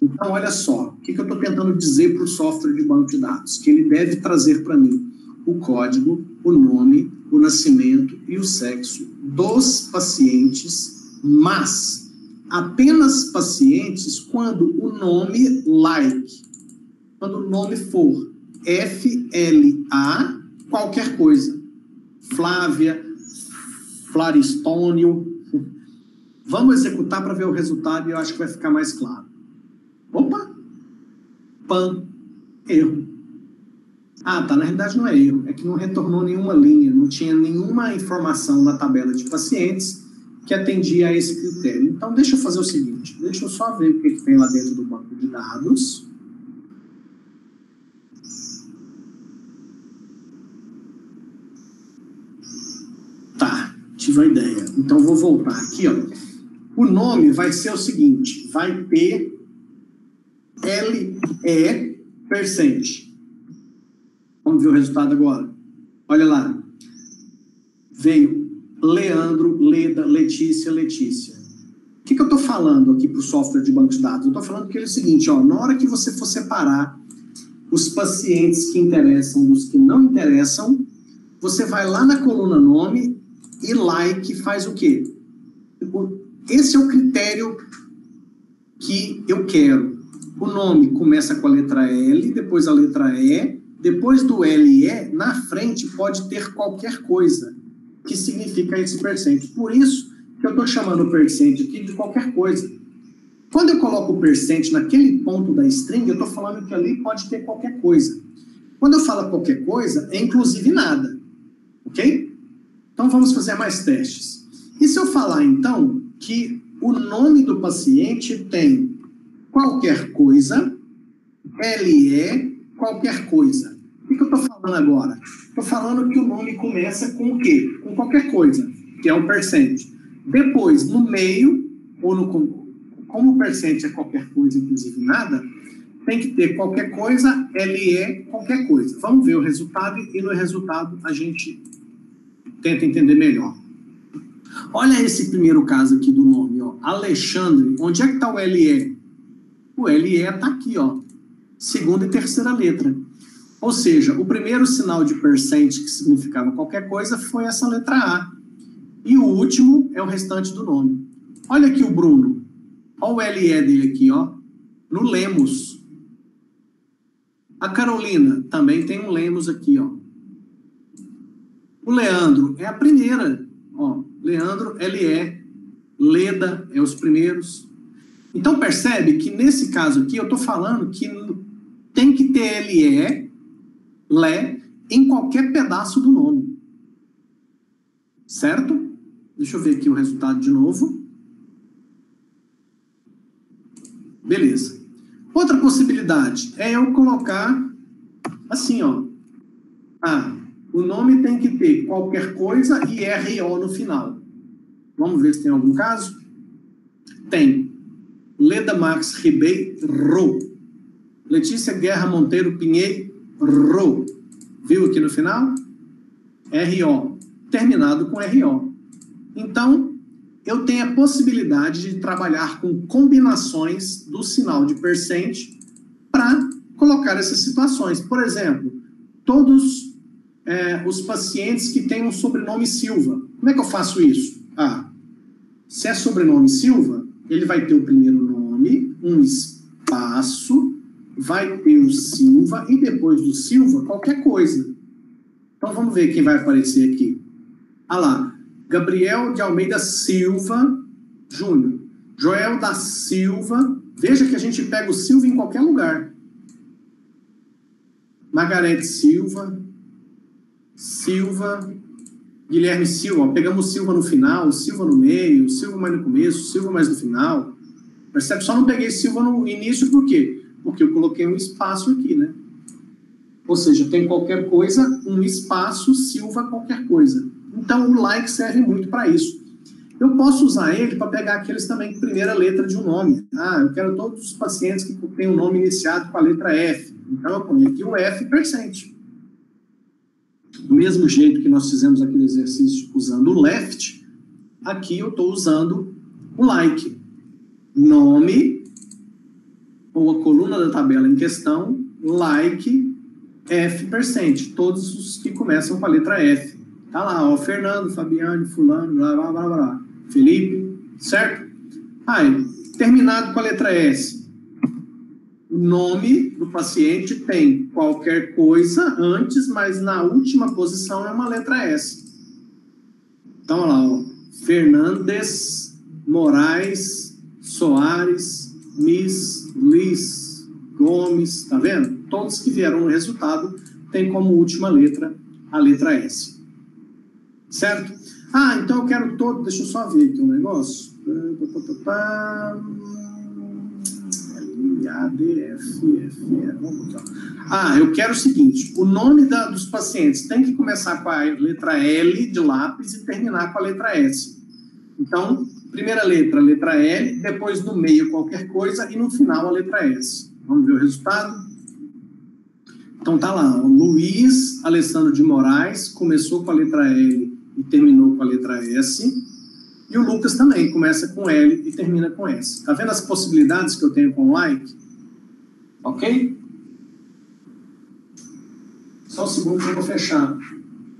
Então, olha só. O que eu estou tentando dizer para o software de banco de dados? Que ele deve trazer para mim o código, o nome, o nascimento e o sexo dos pacientes, mas apenas pacientes quando o nome like, quando o nome for FLA, qualquer coisa. Flávia, Flaristônio. Vamos executar para ver o resultado e eu acho que vai ficar mais claro. Opa! Pan. Erro. Ah, tá. Na realidade não é erro. É que não retornou nenhuma linha. Não tinha nenhuma informação na tabela de pacientes que atendia a esse critério. Então, deixa eu fazer o seguinte. Deixa eu só ver o que tem lá dentro do banco de dados. Tá. Tive a ideia. Então, vou voltar aqui, ó. O nome vai ser o seguinte. Vai ter LE percent. Vamos ver o resultado agora. Olha lá. Veio Leandro, Leda, Letícia, Letícia. O que eu estou falando aqui para o software de banco de dados? Eu estou falando que é o seguinte, ó, na hora que você for separar os pacientes que interessam dos que não interessam, você vai lá na coluna nome e like faz o quê? Esse é o critério que eu quero. O nome começa com a letra L, depois a letra E, depois do L e E, na frente pode ter qualquer coisa, que significa esse percent. Por isso que eu estou chamando o percent aqui de qualquer coisa. Quando eu coloco o percent naquele ponto da string, eu estou falando que ali pode ter qualquer coisa. Quando eu falo qualquer coisa, é inclusive nada. Ok? Então vamos fazer mais testes. E se eu falar, então, que o nome do paciente tem qualquer coisa, LE, qualquer coisa. O que eu estou falando agora? Estou falando que o nome começa com o quê? Com qualquer coisa, que é o percent. Depois, no meio, ou no... Como o percent é qualquer coisa, inclusive nada, tem que ter qualquer coisa, LE, qualquer coisa. Vamos ver o resultado e no resultado a gente tenta entender melhor. Olha esse primeiro caso aqui do nome, ó. Alexandre. Onde é que está o LE? O LE está aqui, ó. Segunda e terceira letra. Ou seja, o primeiro sinal de percent que significava qualquer coisa foi essa letra A. E o último é o restante do nome. Olha aqui o Bruno. Olha o LE dele aqui, ó. No Lemos. A Carolina também tem um Lemos aqui, ó. O Leandro é a primeira, ó. Leandro, LE. Leda é os primeiros. Então percebe que nesse caso aqui eu estou falando que tem que ter LE, LE, em qualquer pedaço do nome. Certo? Deixa eu ver aqui o resultado de novo. Beleza. Outra possibilidade é eu colocar assim, ó. O nome tem que ter qualquer coisa e RO no final. Vamos ver se tem algum caso? Tem. Leda Max Ribeiro. Letícia Guerra Monteiro Pinheiro. Viu aqui no final? RO. Terminado com RO. Então, eu tenho a possibilidade de trabalhar com combinações do sinal de percent para colocar essas situações. Por exemplo, todos os pacientes que têm um sobrenome Silva. Como é que eu faço isso? Se é sobrenome Silva, ele vai ter o primeiro nome, um espaço, vai ter o Silva e depois do Silva, qualquer coisa. Então, vamos ver quem vai aparecer aqui. Lá. Gabriel de Almeida Silva Júnior. Joel da Silva. Veja que a gente pega o Silva em qualquer lugar. Margarete Silva. Silva. Guilherme Silva. Pegamos o Silva no final, o Silva no meio, o Silva mais no começo, o Silva mais no final. Percebe? Só não peguei Silva no início, por quê? Porque eu coloquei um espaço aqui, né? Ou seja, tem qualquer coisa, um espaço, Silva, qualquer coisa. Então, o like serve muito para isso. Eu posso usar ele para pegar aqueles também com primeira letra de um nome. Eu quero todos os pacientes que têm o nome iniciado com a letra F. Então, eu ponho aqui o F percent. Do mesmo jeito que nós fizemos aquele exercício usando o left, aqui eu estou usando o like. Nome, ou a coluna da tabela em questão, like, F percent. Todos os que começam com a letra F. Tá lá, ó, Fernando, Fabiane, fulano, blá, blá, blá, blá. Felipe, certo? Terminado com a letra S. O nome do paciente tem qualquer coisa antes, mas na última posição é uma letra S. Então, olha lá, ó. Fernandes, Moraes, Soares, Miss, Liz, Gomes, tá vendo? Todos que vieram no resultado têm como última letra a letra S. Certo? Então eu quero todo... Deixa eu só ver aqui um negócio. Eu quero o seguinte. O nome dos pacientes tem que começar com a letra L de lápis e terminar com a letra S. Então, primeira letra L, depois no meio qualquer coisa e no final a letra S. Vamos ver o resultado? Então tá lá. O Luiz Alessandro de Moraes começou com a letra L e terminou com a letra S. E o Lucas também começa com L e termina com S. Tá vendo as possibilidades que eu tenho com o like? Ok? Só um segundo que eu vou fechar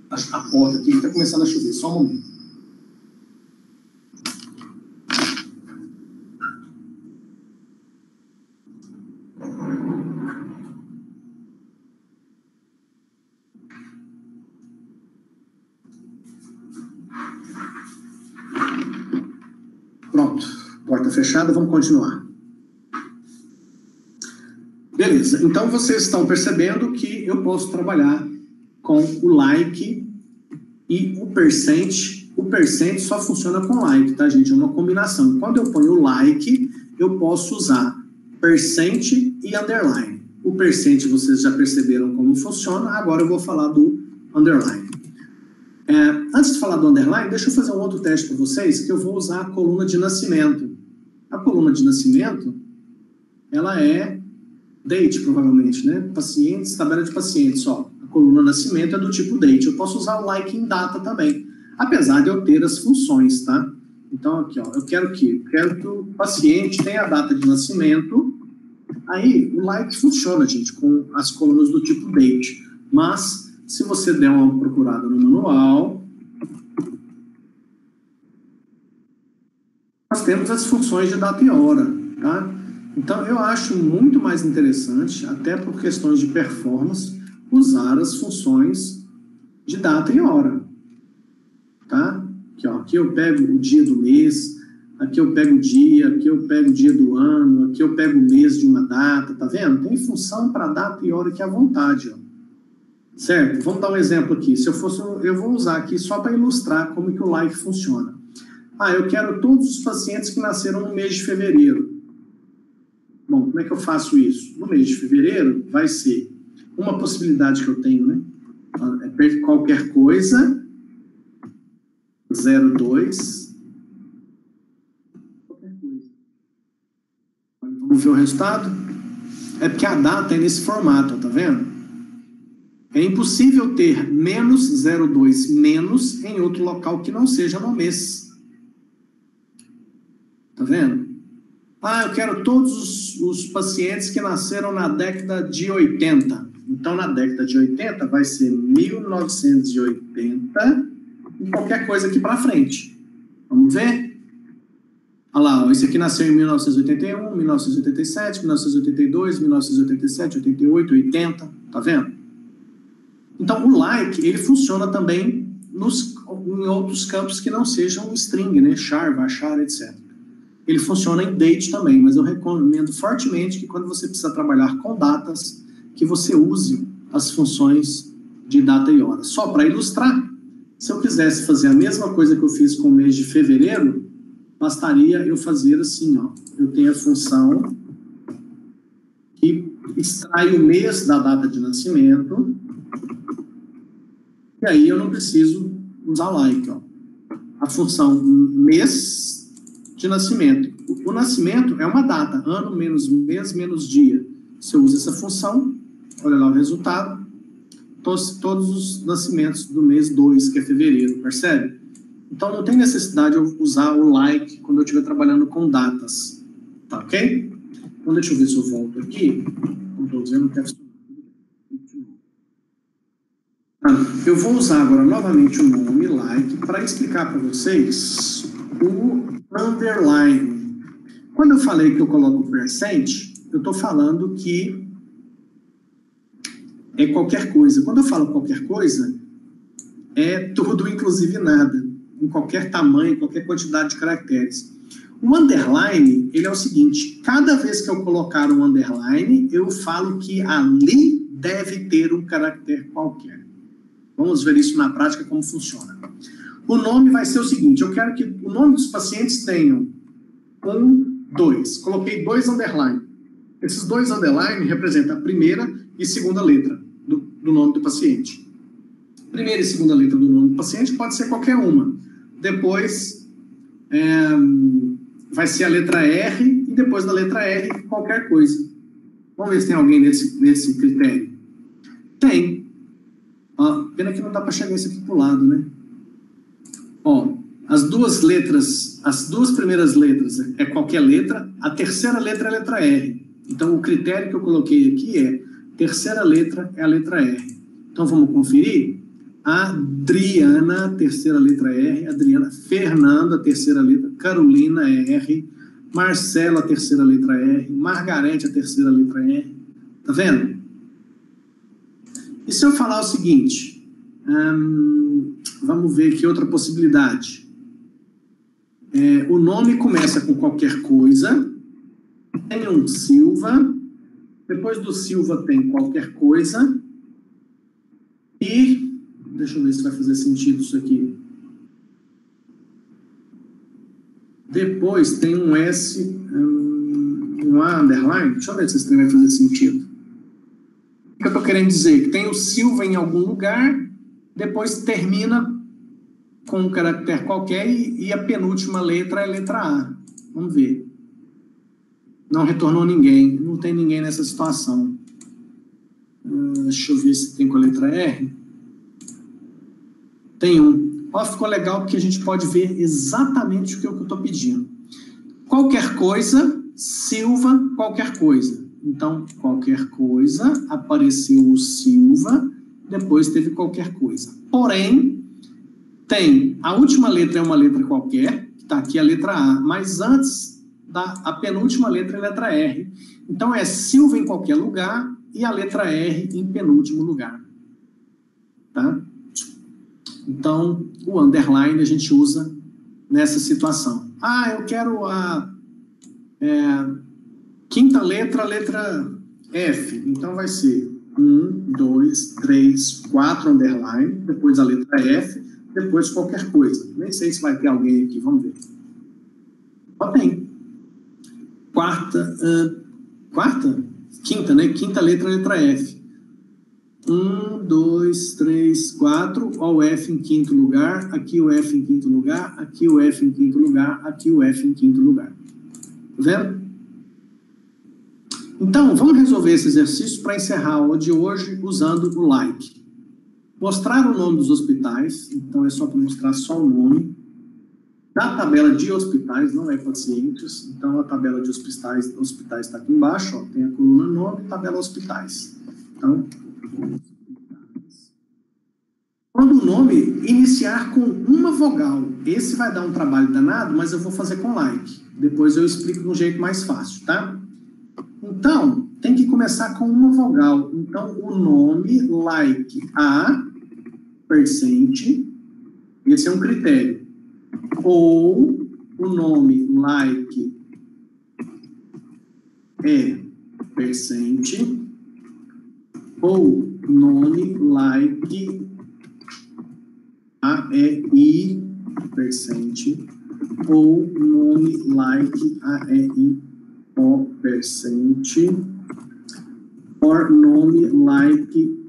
a porta aqui, que está começando a chover. Só um momento. Pronto, porta fechada, vamos continuar. Beleza, então vocês estão percebendo que eu posso trabalhar com o like e o percent. O percent só funciona com like, tá, gente? É uma combinação. Quando eu ponho o like, eu posso usar percent e underline. O percent vocês já perceberam como funciona, agora eu vou falar do underline. Antes de falar do underline, deixa eu fazer um outro teste para vocês, que eu vou usar a coluna de nascimento. A coluna de nascimento, ela é date, provavelmente, né? Pacientes, tabela de pacientes, ó. A coluna nascimento é do tipo date. Eu posso usar o like em data também, apesar de eu ter as funções, tá? Então, aqui, ó, eu quero que o paciente tenha a data de nascimento. Aí, o like funciona, gente, com as colunas do tipo date. Mas, se você der uma procurada no manual, nós temos as funções de data e hora, tá? Então, eu acho muito mais interessante, até por questões de performance, usar as funções de data e hora, tá? Aqui, ó, aqui eu pego o dia do mês, aqui eu pego o dia, aqui eu pego o dia do ano, aqui eu pego o mês de uma data, tá vendo? Tem função para data e hora aqui à vontade, ó. Certo? Vamos dar um exemplo aqui. Eu vou usar aqui só para ilustrar como que o like funciona. Eu quero todos os pacientes que nasceram no mês de fevereiro. Bom, como é que eu faço isso? No mês de fevereiro vai ser uma possibilidade que eu tenho, né? É qualquer coisa, 02, qualquer coisa. Vamos ver o resultado? É porque a data é nesse formato, tá vendo? É impossível ter menos 02 menos em outro local que não seja no mês. Tá vendo? Eu quero todos os pacientes que nasceram na década de 80. Então, na década de 80 vai ser 1980 e qualquer coisa aqui para frente. Vamos ver? Olha lá, esse aqui nasceu em 1981, 1987, 1982, 1987, 88, 80. Tá vendo? Então, o like, ele funciona também em outros campos que não sejam string, né? Char, varchar, etc. Ele funciona em date também, mas eu recomendo fortemente que quando você precisa trabalhar com datas, que você use as funções de data e hora. Só para ilustrar, se eu quisesse fazer a mesma coisa que eu fiz com o mês de fevereiro, bastaria eu fazer assim, ó. Eu tenho a função que extrai o mês da data de nascimento, e aí eu não preciso usar like, ó. A função mês de nascimento. O nascimento é uma data, ano menos mês menos dia. Se eu uso essa função, olha lá o resultado, todos os nascimentos do mês 2, que é fevereiro, percebe? Então não tem necessidade de eu usar o like quando eu estiver trabalhando com datas, tá ok? Então deixa eu ver se eu volto aqui. Como estou dizendo, quero... Eu vou usar agora novamente o nome like para explicar para vocês o underline. Quando eu falei que eu coloco percent, eu estou falando que é qualquer coisa. Quando eu falo qualquer coisa, é tudo, inclusive nada, em qualquer tamanho, qualquer quantidade de caracteres. O underline, ele é o seguinte, cada vez que eu colocar um underline, eu falo que ali deve ter um caractere qualquer. Vamos ver isso na prática, como funciona. O nome vai ser o seguinte, eu quero que o nome dos pacientes tenham 1, 2. Coloquei 2 underline. Esses 2 underline representam a primeira e segunda letra do nome do paciente. Primeira e segunda letra do nome do paciente pode ser qualquer uma. Depois vai ser a letra R e depois da letra R qualquer coisa. Vamos ver se tem alguém nesse critério. Tem. Pena que não dá para chegar isso aqui para o lado, né? As duas primeiras letras é qualquer letra, a terceira letra é a letra R. Então, o critério que eu coloquei aqui é terceira letra é a letra R. Então, vamos conferir? Adriana, terceira letra R. Adriana. Fernanda, terceira letra. Carolina, R. Marcela, terceira letra R. Margarete, a terceira letra R. Tá vendo? E se eu falar o seguinte, vamos ver aqui outra possibilidade. O nome começa com qualquer coisa, tem um Silva, depois do Silva tem qualquer coisa, e, deixa eu ver se vai fazer sentido isso aqui. Depois tem um S, um A underline, deixa eu ver se esse trem vai fazer sentido. O que eu estou querendo dizer? Que tem o Silva em algum lugar, depois termina com um caractere qualquer e a penúltima letra é a letra A. Vamos ver. Não retornou ninguém. Não tem ninguém nessa situação. Deixa eu ver se tem com a letra R. Tem um. Ó, ficou legal porque a gente pode ver exatamente o que eu estou pedindo. Qualquer coisa, Silva, qualquer coisa. Então, qualquer coisa, apareceu o Silva, depois teve qualquer coisa. Porém, tem, a última letra é uma letra qualquer, que está aqui a letra A, mas antes, a penúltima letra é a letra R. Então, é Silva em qualquer lugar e a letra R em penúltimo lugar. Tá? Então, o underline a gente usa nessa situação. Ah, eu quero a quinta letra, a letra F. Então, vai ser 1, 2, 3, 4 underline, depois a letra F, depois qualquer coisa. Nem sei se vai ter alguém aqui, vamos ver. Ó, tem. Quinta, né? Quinta letra, letra F. 1, 2, 3, 4, ó, o F em quinto lugar, aqui o F em quinto lugar, aqui o F em quinto lugar, aqui o F em quinto lugar. Tá vendo? Então, vamos resolver esse exercício para encerrar a aula de hoje usando o like. Mostrar o nome dos hospitais, então é só para mostrar só o nome. Da tabela de hospitais, não é pacientes, então a tabela de hospitais está aqui embaixo, ó, tem a coluna nome e tabela hospitais. Então, quando o nome iniciar com uma vogal, esse vai dar um trabalho danado, mas eu vou fazer com like. Depois eu explico de um jeito mais fácil, tá? Então, tem que começar com uma vogal. Então, o nome, like, a, percent, esse é um critério. Ou o nome, like, é, percent, ou nome, like, a, é, i, percent, ou nome, like, a, é, i, o, percent, or nome, like,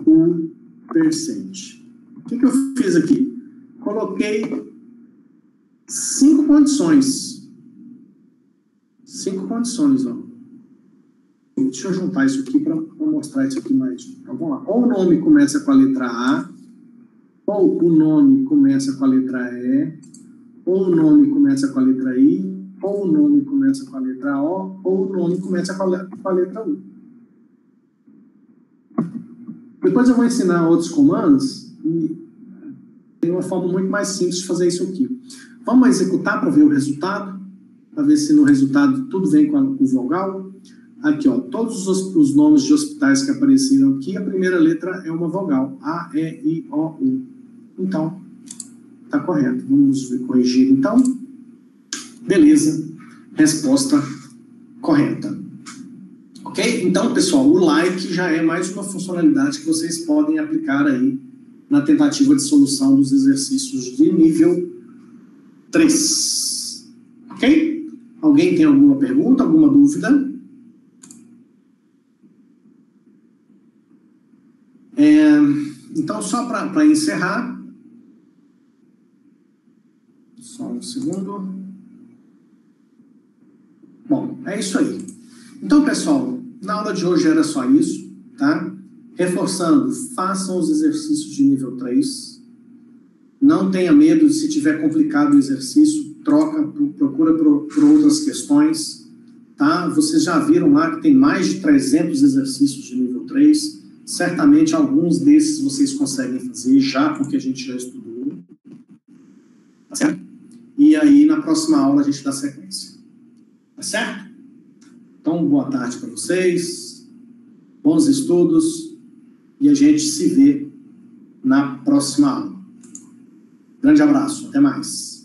u, percent. O que eu fiz aqui? Coloquei 5 condições. 5 condições, ó. Deixa eu juntar isso aqui para mostrar isso aqui mais. Então, vamos lá. Ou o nome começa com a letra A, ou o nome começa com a letra E, ou o nome começa com a letra I, ou o nome começa com a letra O, ou o nome começa com a letra U. Depois eu vou ensinar outros comandos e tem uma forma muito mais simples de fazer isso aqui. Vamos executar para ver o resultado, para ver se no resultado tudo vem com vogal. Aqui, ó, todos os nomes de hospitais que apareceram aqui, a primeira letra é uma vogal. A, E, I, O, U. Então, tá correto. Vamos corrigir, então. Beleza. Resposta correta. Ok? Então, pessoal, o like já é mais uma funcionalidade que vocês podem aplicar aí na tentativa de solução dos exercícios de nível 3. Ok? Alguém tem alguma pergunta, alguma dúvida? Então, só para encerrar, só um segundo. Bom, é isso aí. Então, pessoal, na aula de hoje era só isso, tá? Reforçando, façam os exercícios de nível 3. Não tenha medo de, se tiver complicado o exercício, procura por outras questões, tá? Vocês já viram lá que tem mais de 300 exercícios de nível 3. Certamente alguns desses vocês conseguem fazer já, porque a gente já estudou. Tá certo? E aí, na próxima aula, a gente dá sequência. Tá certo? Então, boa tarde para vocês. Bons estudos. E a gente se vê na próxima aula. Grande abraço. Até mais.